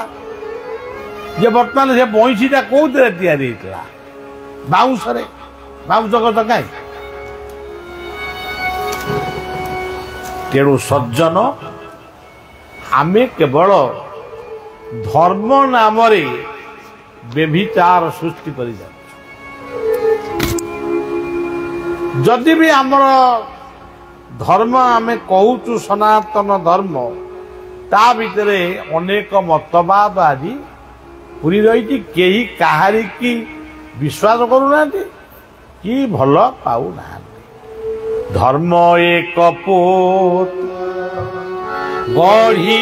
S3: ଯେ ବର୍ତ୍ତମାନ ସେ ବଂଶୀଟା କୋଉଥିରେ ତିଆରି ହେଇଥିଲା ବାଉଁଶରେ ବାଉଁଶ ଗଛ କାହିଁ ତେଣୁ ସଜ୍ଜନ ଆମେ କେବଳ ଧର୍ମ ନାମରେ ବ୍ୟଭିଚାର ସୃଷ୍ଟି କରିଯାଉ ଯଦି ବି ଆମର ଧର୍ମ ଆମେ କହୁଛୁ ସନାତନ ଧର୍ମ ତା ଭିତରେ ଅନେକ ମତବାଦ ଆଜି ପୁରି ରହିଛି କେହି କାହାରି କି ବିଶ୍ୱାସ କରୁନାହାନ୍ତି କି ଭଲ ପାଉନାହାନ୍ତି ଧର୍ମ ଏକ ପୋତ ଗଢ଼ି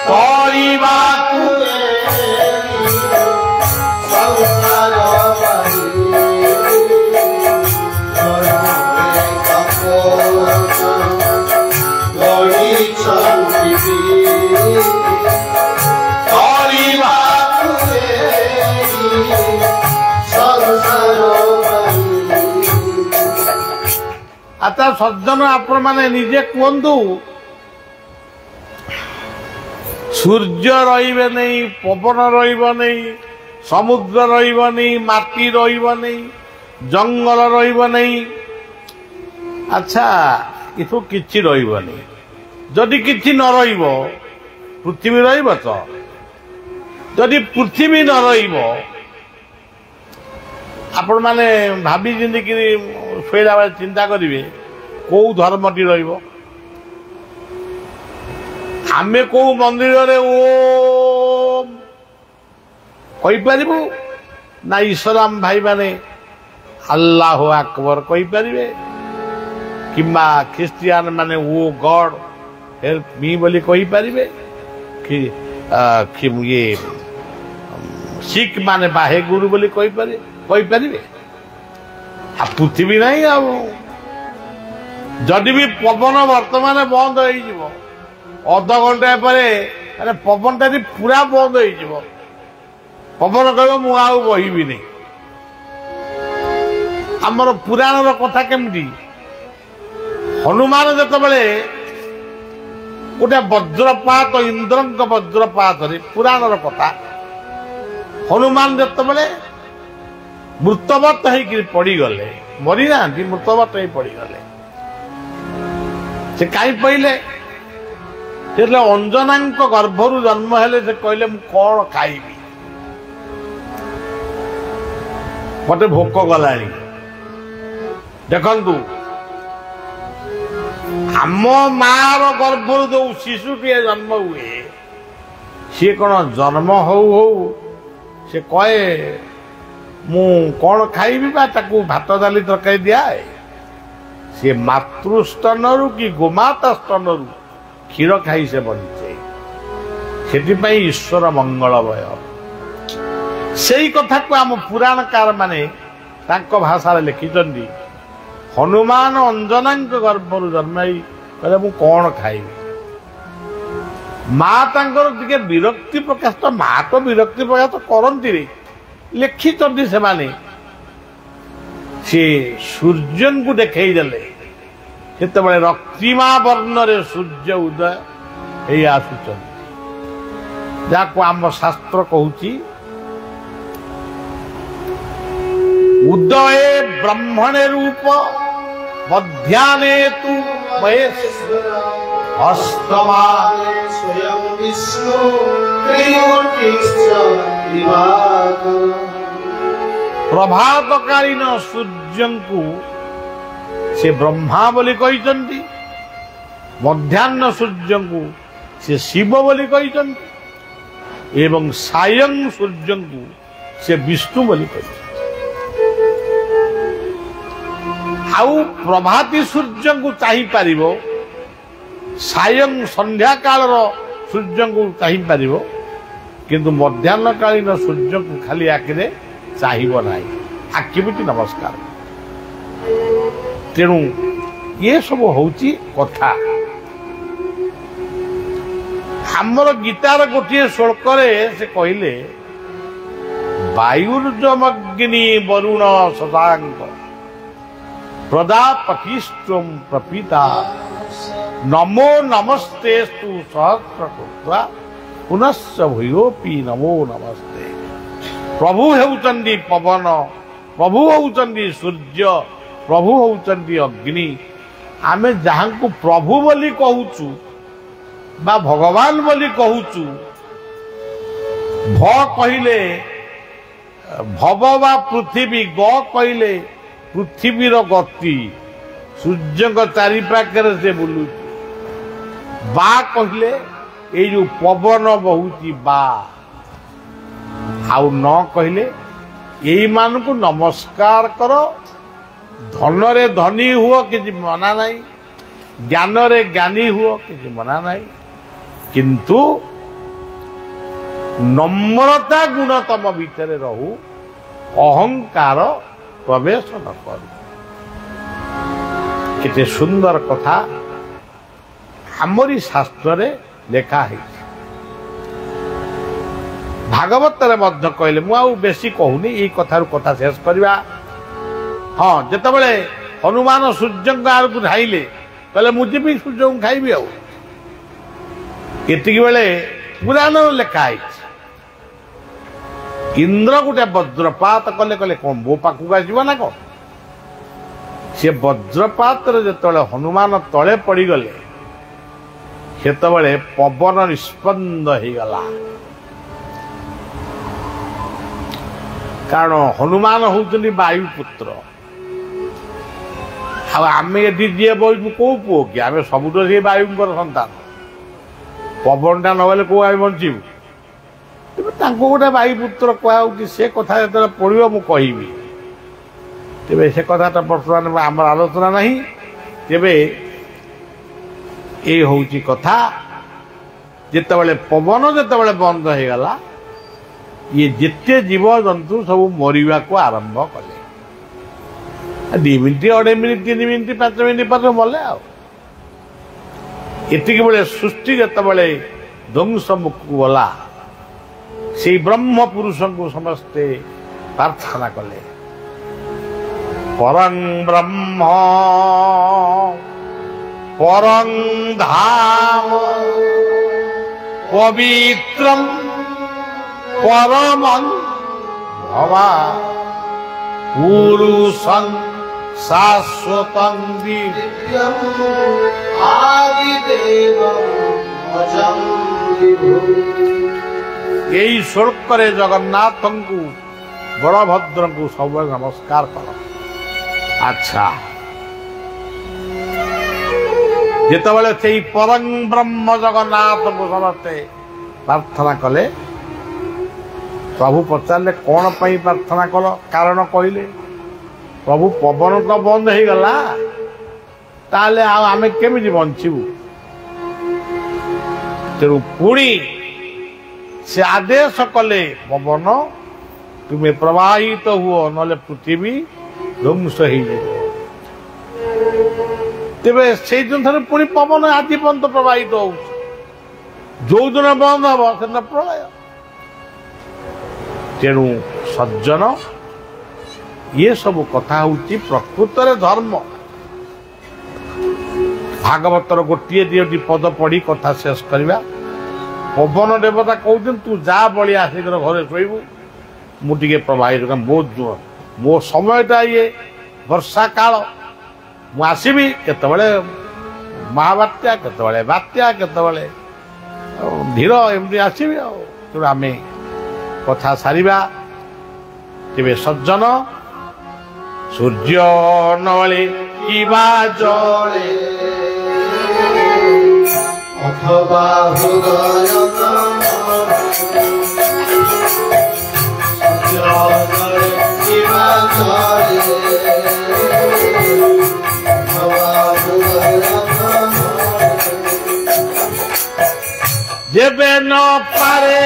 S3: କରିବାକୁ ଆଚ୍ଛା ସଜ୍ଜନ ଆପଣ ମାନେ ନିଜେ କୁହନ୍ତୁ ସୂର୍ଯ୍ୟ ରହିବେ ନାହିଁ ପବନ ରହିବ ନାହିଁ ସମୁଦ୍ର ରହିବ ନାହିଁ ମାଟି ରହିବ ନାହିଁ ଜଙ୍ଗଲ ରହିବ ନାହିଁ ଆଚ୍ଛା ଏଠୁ କିଛି ରହିବନି ଯଦି କିଛି ନ ରହିବ ପୃଥିବୀ ରହିବ ତ ଯଦି ପୃଥିବୀ ନ ରହିବ ଆପଣ ମାନେ ଭାବି ଯେମିତିକି ଶୋଇଲା ବେଳେ ଚିନ୍ତା କରିବେ କୋଉ ଧର୍ମଟି ରହିବ ଆମେ କୋଉ ମନ୍ଦିରରେ ଓମ୍ କହିପାରିବୁ ନା ଇସଲାମ ଭାଇମାନେ ଆଲ୍ଲାହୁ ଆକବର କହିପାରିବେ କିମ୍ବା ଖ୍ରୀଷ୍ଟିଆନ ମାନେ ଓ ଗଡ୍ ହେଲ୍ପ ମି ବୋଲି କହିପାରିବେ ଇଏ ଶିଖ ମାନେ ବାହେ ଗୁରୁ ବୋଲି କହିପାରିବେ ଆଉ ପୃଥିବୀ ନାହିଁ ଆଉ ଯଦି ବି ପବନ ବର୍ତ୍ତମାନ ବନ୍ଦ ହେଇଯିବ ଅଧଘଣ୍ଟା ପରେ ମାନେ ପବନଟା ପୁରା ବନ୍ଦ ହେଇଯିବ ପବନ କହିବ ମୁଁ ଆଉ ବହିବିନି ଆମର ପୁରାଣର କଥା କେମିତି ହନୁମାନ ଯେତେବେଳେ ଗୋଟେ ବଜ୍ରପାତ ଇନ୍ଦ୍ରଙ୍କ ବଜ୍ରପାତରେ ପୁରାଣର କଥା ହନୁମାନ ଯେତେବେଳେ ମୃତବତ ହେଇକି ପଡିଗଲେ ମରିନାହାନ୍ତି ମୃତବତ ହେଇ ପଡିଗଲେ ସେ କାହିଁ ପଇଲେ ସେତେବେଳେ ଅଞ୍ଜନାଙ୍କ ଗର୍ଭରୁ ଜନ୍ମ ହେଲେ ସେ କହିଲେ ମୁଁ କଣ ଖାଇବି ମତେ ଭୋକ ଗଲାଣି ଦେଖନ୍ତୁ ଆମ ମାର ଗର୍ଭରୁ ଯୋଉ ଶିଶୁଟିଏ ଜନ୍ମ ହୁଏ ସିଏ କଣ ଜନ୍ମ ହଉ ହଉ ସେ କହେ ମୁଁ କଣ ଖାଇବି ବା ତାକୁ ଭାତ ଡାଲି ତରକାରୀ ଦିଆଏ ସିଏ ମାତୃସ୍ତନରୁ କି ଗୋମାତା ସ୍ତନରୁ କ୍ଷୀର ଖାଇ ସେ ବଞ୍ଚିଯାଏ ସେଥିପାଇଁ ଈଶ୍ୱର ମଙ୍ଗଳମୟ ସେଇ କଥାକୁ ଆମ ପୁରାଣକାର ମାନେ ତାଙ୍କ ଭାଷାରେ ଲେଖିଛନ୍ତି ହନୁମାନ ଅଞ୍ଜନାଙ୍କ ଗର୍ଭରୁ ଜନ୍ମ ହେଇ କହିଲେ ମୁଁ କଣ ଖାଇବି ମା ତାଙ୍କର ଟିକେ ବିରକ୍ତି ପ୍ରକାଶ ତ ମା ତ ବିରକ୍ତି ପ୍ରକାଶ କରନ୍ତିନି ଲେଖିଛନ୍ତି ସେମାନେ ସେ ସୂର୍ଯ୍ୟଙ୍କୁ ଦେଖେଇ ଦେଲେ ସେତେବେଳେ ରକ୍ତିମା ବର୍ଣ୍ଣରେ ସୂର୍ଯ୍ୟ ଉଦୟ ହେଇ ଆସୁଛନ୍ତି ଯାହାକୁ ଆମ ଶାସ୍ତ୍ର କହୁଛି ଉଦୟେ ବ୍ରହ୍ମଣେ ରୂପ ମଧ୍ୟାହ୍ନେ ତୁ ଅଷ୍ଟମାନେ
S2: ସ୍ୱୟଂ ବିଷ୍ଣୁ ତ୍ରିମୂର୍ତ୍ତିଶ୍ଚ ଦିବାକର
S3: ପ୍ରଭାତକାଳୀନ ସୂର୍ଯ୍ୟଙ୍କୁ ସେ ବ୍ରହ୍ମା ବୋଲି କହିଛନ୍ତି ମଧ୍ୟାହ୍ନ ସୂର୍ଯ୍ୟଙ୍କୁ ସେ ଶିବ ବୋଲି କହିଛନ୍ତି ଏବଂ ସାୟଂ ସୂର୍ଯ୍ୟଙ୍କୁ ସେ ବିଷ୍ଣୁ ବୋଲି କହିଛନ୍ତି आउ प्रभाती सूर्य को चाही पारिबो सायं संध्या कालर सूर्य को चाही पारिबो किंतु मध्याह्न कालीन सूर्य को खाली आखिरे चाहिबो नाही आखि बिटी नमस्कार तेणु ये सब होची कथा हमर गीतार गोटे श्लोक से कहले वायुर्जमग्नि वरुण शशांक प्रजापतिस्त्वं प्रपीता नमो नमस्तेस्तु सहस्रकृत्वा पुनश्च भूयोपि नमो नमस्ते प्रभु हेउचंदी पवन प्रभु हेउचंदी सूर्य प्रभु हेउचंदी अग्नि आमे जहां को प्रभु बोली कहूचु बा भगवान बोली कहूचु भ कहिले भव बा पृथ्वी ग कहिले पृथ्वीर गति सूर्य चारि पाखरे से बुलू बा कहिले ये जो पवन बहुची बा आउ न कहले यही मान को नमस्कार करो धन रे धनी हुओ किसी मना नहीं ज्ञान रे ज्ञानी हुओ किसी मना नहीं किंतु नम्रता गुण तम भीतर रहू अहंकार प्रवेश न कर केते सुंदर कथा हमरी शास्त्र रे लेखा है भागवत मध्य कहले मु आउ बेसी कहूनी ये कथार कथा शेष करवा हाँ जितेबाला हनुमान सूर्य आड़ को धाइले कहले मुझे भी सूर्य को खाइबी आती बेले पुराण लेखा है इंद्र गोटे वज्रपात कले कले कौन मो पाखक आसब ना कौन सी वज्रपात जो हनुमान तले पड़गले सेतबले पवन निस्पंद हो गला कारण हनुमान होउचंदी वायुपुत्र आम ये जी बस कौ पुओ कि आम सब तो से वायुंकर संतान पवन टा नगले कौ आम बचीबू तेज गोटे वायुपुत्र कहुच्छी से कथा जो पड़ो मु कहि तेरे से कथा बर्तमान आम आलोचना नहीं तेरे ये हूँ कथा जितेबाला पवन जितेबाला बंद हो गला ये जिते जीव जंतु सब मरवा को आरंभ कले 2 मिनिट 2.5 मिनिट 3 मिनिट 5 मिनिट पर मले आतिक बेले सृष्टि जितेबाला ध्वंस मुख गला से ब्रह्म पुरुष को समस्ते प्रार्थना कले परं ब्रह्म परं धाम पवित्रं परमं भवा पुरुषं शाश्वतं
S2: दिव्यं आदिदेवं अजं विभु
S3: यही श्लोक रे जगन्नाथ को बलभद्र को सब नमस्कार कर अच्छा जितेबाला से परं ब्रह्म जगन्नाथ को समस्ते प्रार्थना कले प्रभु पचारे कौन पाई प्रार्थना कल कारण कहले प्रभु पवन तो बंद हो गला ताले आम केमी बंचबू तेणु पुणी से आदेश कले पवन तुम्हें प्रवाहित हुओ नले पृथ्वी ध्वंस हो तेरे से दिन पुणी पवन आज पर्यंत प्रवाहित हो जो दिन बंद हम से प्रलय तेणु सज्जन ये सब कथा हूँ प्रकृत धर्म भागवतर गोटे 2टी पद पढ़ी कथा शेष करवा पवन देवता कहते तू जा बड़ी आसिक घरे शोबू मुझे प्रभावित मो समयटा ये वर्षा काल मु आसबि केतबेले महाबात्या केतबेले बात्या केतबेले धीर एमती आसबि तेणु आम कथा सारिबा तेबे सज्जन सूर्य नले किबा जले
S2: अथवा हृदय सूर्य नले किबा जले
S3: ଯେବେ ନ ପାରେ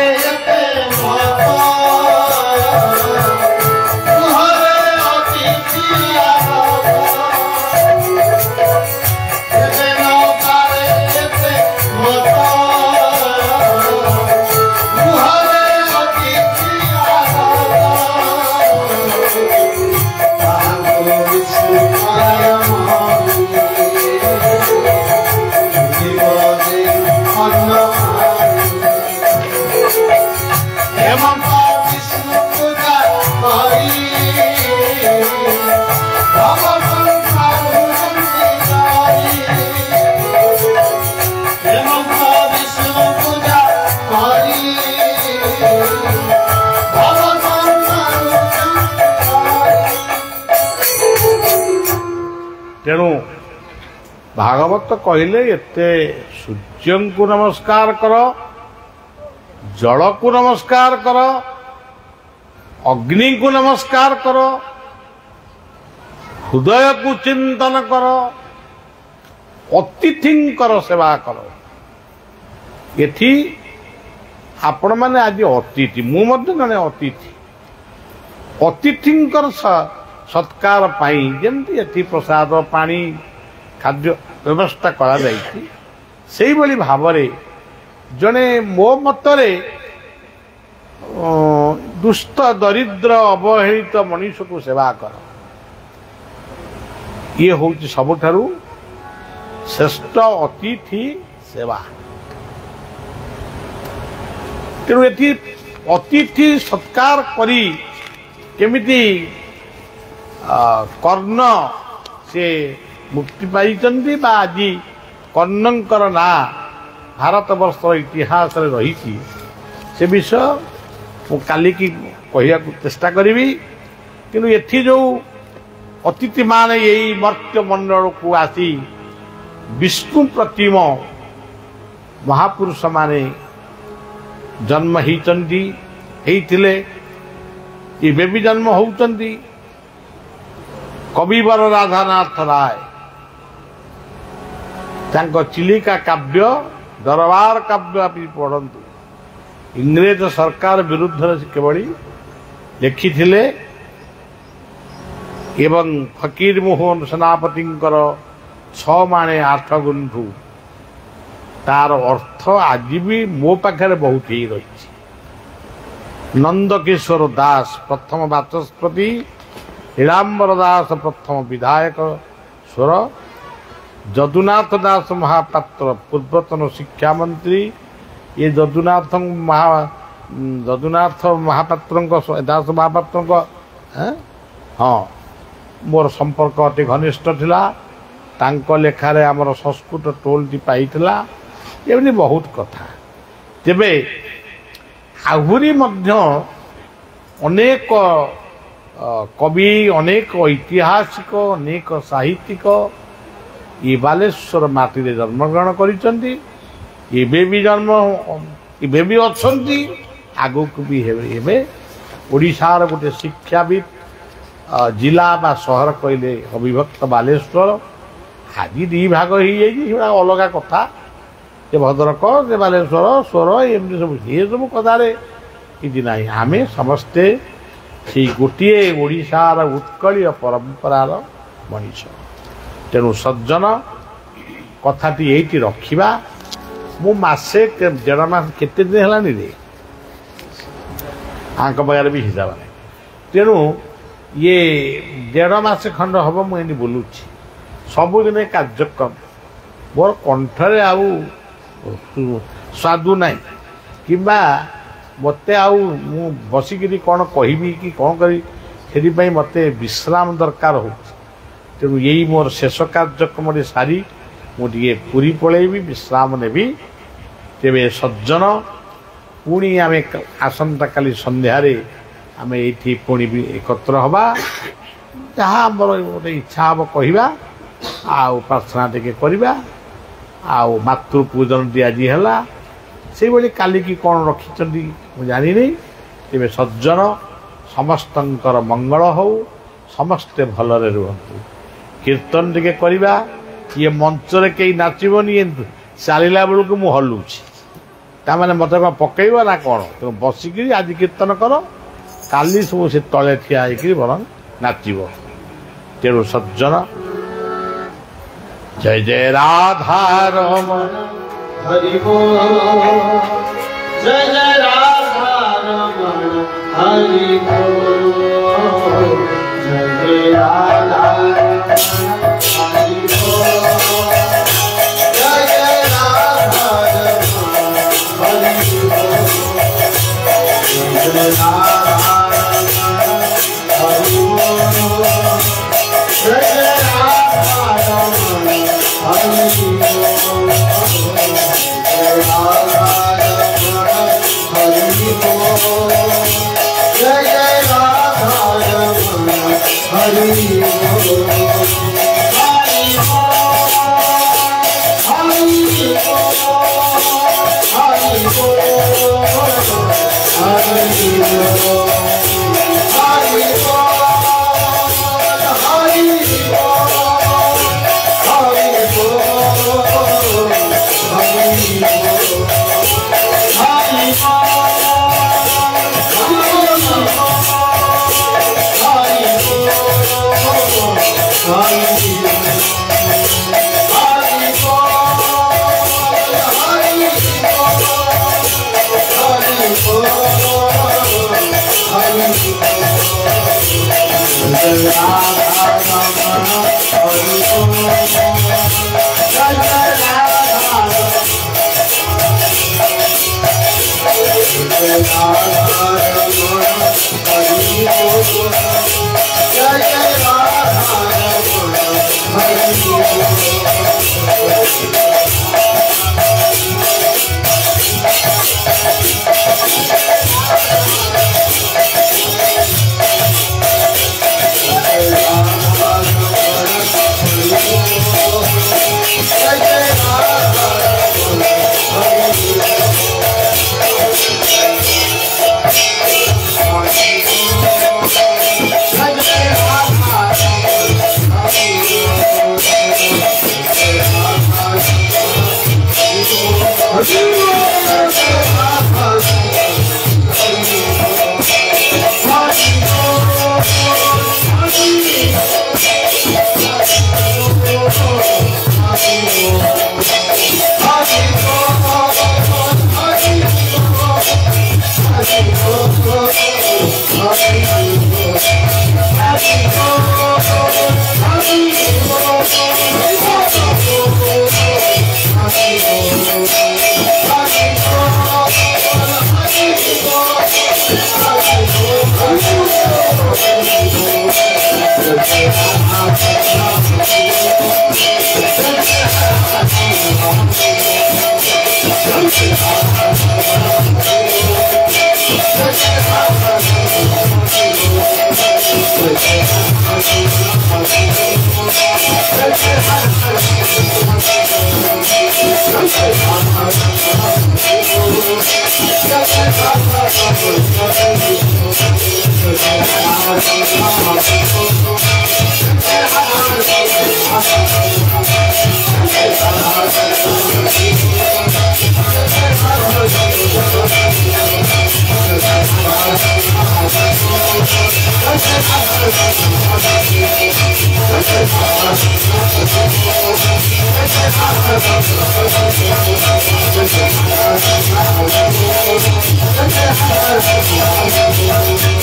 S3: ତେଣୁ ଭାଗବତ କହିଲେ ଏତେ ସୂର୍ଯ୍ୟଙ୍କୁ ନମସ୍କାର କର, ଜଳକୁ ନମସ୍କାର କର, ଅଗ୍ନିକୁ ନମସ୍କାର କର, ହୃଦୟକୁ ଚିନ୍ତନ କର, ଅତିଥିଙ୍କର ସେବା କର। ଏଠି ଆପଣମାନେ ଆଜି ଅତିଥି, ମୁଁ ମଧ୍ୟ ଜଣେ ଅତିଥି। ଅତିଥିଙ୍କର ସତ୍କାର ପାଇଁ ଯେମିତି ଏଠି ପ୍ରସାଦ ପାଣି ଖାଦ୍ୟ ବ୍ୟବସ୍ଥା କରାଯାଇଛି, ସେଇଭଳି ଭାବରେ ଜଣେ ମୋ ମତରେ ଦୁଷ୍ଟ ଦରିଦ୍ର ଅବହେଳିତ ମଣିଷକୁ ସେବା କର। ଇଏ ହେଉଛି ସବୁଠାରୁ ଶ୍ରେଷ୍ଠ ଅତିଥି ସେବା। ତେଣୁ ଏଠି ଅତିଥି ସତ୍କାର କରି କେମିତି କର୍ଣ୍ଣ ସେ ମୁକ୍ତି ପାଇଛନ୍ତି ବା ଆଜି କର୍ଣ୍ଣଙ୍କର ନାଁ ଭାରତବର୍ଷର ଇତିହାସରେ ରହିଛି, ସେ ବିଷୟ ମୁଁ କାଲିକି କହିବାକୁ ଚେଷ୍ଟା କରିବି। କିନ୍ତୁ ଏଠି ଯେଉଁ ଅତିଥିମାନେ ଏଇ ମର୍ତ୍ତ୍ୟମଣ୍ଡଳକୁ ଆସି ବିଷ୍ଣୁ ପ୍ରତିମ ମହାପୁରୁଷମାନେ ଜନ୍ମ ହେଇଥିଲେ, ଏବେ ବି ଜନ୍ମ ହେଉଛନ୍ତି। କବିବର ରାଧାନାଥ ରାୟ ତାଙ୍କ ଚିଲିକା କାବ୍ୟ ଦରବାର କାବ୍ୟ ଆପଣ ପଢ଼ନ୍ତୁ। ଇଂରେଜ ସରକାର ବିରୁଦ୍ଧରେ ସେ କିଭଳି ଲେଖିଥିଲେ ଏବଂ ଫକୀର ମୋହନ ସେନାପତିଙ୍କର 6 ମାଣେ 8 ଗୁଣ୍ଠୁ, ତାର ଅର୍ଥ ଆଜି ବି ମୋ ପାଖରେ ବହୁତ ହେଇ ରହିଛି। ନନ୍ଦକିଶୋର ଦାସ ପ୍ରଥମ ବାଚସ୍ପତି, ନୀଳାମ୍ବର ଦାସ ପ୍ରଥମ ବିଧାୟକ ସ୍ୱର, ଯଦୁନାଥ ଦାସ ମହାପାତ୍ର ପୂର୍ବତନ ଶିକ୍ଷାମନ୍ତ୍ରୀ। ଏ ଯଦୁନାଥ ମହାପାତ୍ରଙ୍କ ଦାସ ମହାପାତ୍ରଙ୍କ ହଁ ମୋର ସମ୍ପର୍କ ଅତି ଘନିଷ୍ଠ ଥିଲା। ତାଙ୍କ ଲେଖାରେ ଆମର ସଂସ୍କୃତ ଟୋଲଟି ପାଇଥିଲା। ଏମିତି ବହୁତ କଥା। ତେବେ ଆହୁରି ମଧ୍ୟ ଅନେକ କବି, ଅନେକ ଐତିହାସିକ, ଅନେକ ସାହିତ୍ୟିକ ଏ ବାଲେଶ୍ୱର ମାଟିରେ ଜନ୍ମଗ୍ରହଣ କରିଛନ୍ତି। ଏବେ ବି ଅଛନ୍ତି, ଆଗକୁ ବି ହେବେ। ଓଡ଼ିଶାର ଗୋଟେ ଶିକ୍ଷାବିତ୍ ଜିଲ୍ଲା ବା ସହର କହିଲେ ଅବିଭକ୍ତ ବାଲେଶ୍ୱର। ଆଜି 2 ଭାଗ ହେଇଯାଇଛି, ସେଗୁଡ଼ା ଅଲଗା କଥା। ସେ ଭଦ୍ରକ, ସେ ବାଲେଶ୍ୱର, ସ୍ୱର, ଏମିତି ସବୁ ଏସବୁ କଥାରେ କିଛି ନାହିଁ। ଆମେ ସମସ୍ତେ ସେଇ ଗୋଟିଏ ଓଡ଼ିଶାର ଉତ୍କଳୀୟ ପରମ୍ପରାର ମଣିଷ। ତେଣୁ ସଜ୍ଜନ କଥାଟି ଏଇଠି ରଖିବା। ମୁଁ ମାସେ 1.5 ମାସ କେତେ ଦିନ ହେଲାଣି ରେ ଆଙ୍କ ପାଖରେ ବି ହିସାବ ନାହିଁ। ତେଣୁ ଇଏ 1.5 ମାସ ଖଣ୍ଡ ହେବ ମୁଁ ଏମିତି ବୁଲୁଛି। ସବୁଦିନେ କାର୍ଯ୍ୟକ୍ରମ, ମୋର କଣ୍ଠରେ ଆଉ ସ୍ୱାଦୁ ନାହିଁ, କିମ୍ବା ମୋତେ ଆଉ ମୁଁ ବସିକିରି କ'ଣ କହିବି କି କ'ଣ କରିବି, ସେଥିପାଇଁ ମୋତେ ବିଶ୍ରାମ ଦରକାର ହେଉଛି। ତେଣୁ ଏଇ ମୋର ଶେଷ କାର୍ଯ୍ୟକ୍ରମରେ ସାରି ମୁଁ ଟିକେ ପୁରୀ ପଳେଇବି, ବିଶ୍ରାମ ନେବି। ତେବେ ସଜ୍ଜନ, ପୁଣି ଆମେ ଆସନ୍ତାକାଲି ସନ୍ଧ୍ୟାରେ ଆମେ ଏଇଠି ପୁଣି ବି ଏକତ୍ର ହେବା। ଯାହା ଆମର ଗୋଟେ ଇଚ୍ଛା ହେବ କହିବା, ଆଉ ପ୍ରାର୍ଥନା ଟିକେ କରିବା, ଆଉ ମାତୃ ପୂଜନଟି ଆଜି ହେଲା। ସେଇଭଳି କାଲିକି କ'ଣ ରଖିଛନ୍ତି ମୁଁ ଜାଣିନି। ତେବେ ସଜ୍ଜନ, ସମସ୍ତଙ୍କର ମଙ୍ଗଳ ହେଉ, ସମସ୍ତେ ଭଲରେ ରୁହନ୍ତୁ। କୀର୍ତ୍ତନ ଟିକେ କରିବା। ଇଏ ମଞ୍ଚରେ କେହି ନାଚିବନି, ଚାଲିଲା ବେଳକୁ ମୁଁ ହଲୁଛି। ତାମାନେ ମୋତେ କ'ଣ ପକେଇବ ନା କ'ଣ? ତେଣୁ ବସିକିରି ଆଜି କୀର୍ତ୍ତନ କର, କାଲି ସବୁ ସେ ତଳେ ଠିଆ ହେଇକିରି ବରଂ ନାଚିବ। ତେଣୁ ସଜ୍ଜନ ଜୟ ଜୟ ରାଧା ରମଣ
S2: हरि बोल जय जय राधा रमण हरि बोल जय जय राधा रमण हरि बोल जय जय राधा रमण हरि बोल जय जय राधा रमण हरि बोल जय जय राधा रमण हरि बोल जय जय राधा रमण हरि बोल हरि बोल हरि बोल हरि
S1: Thank you.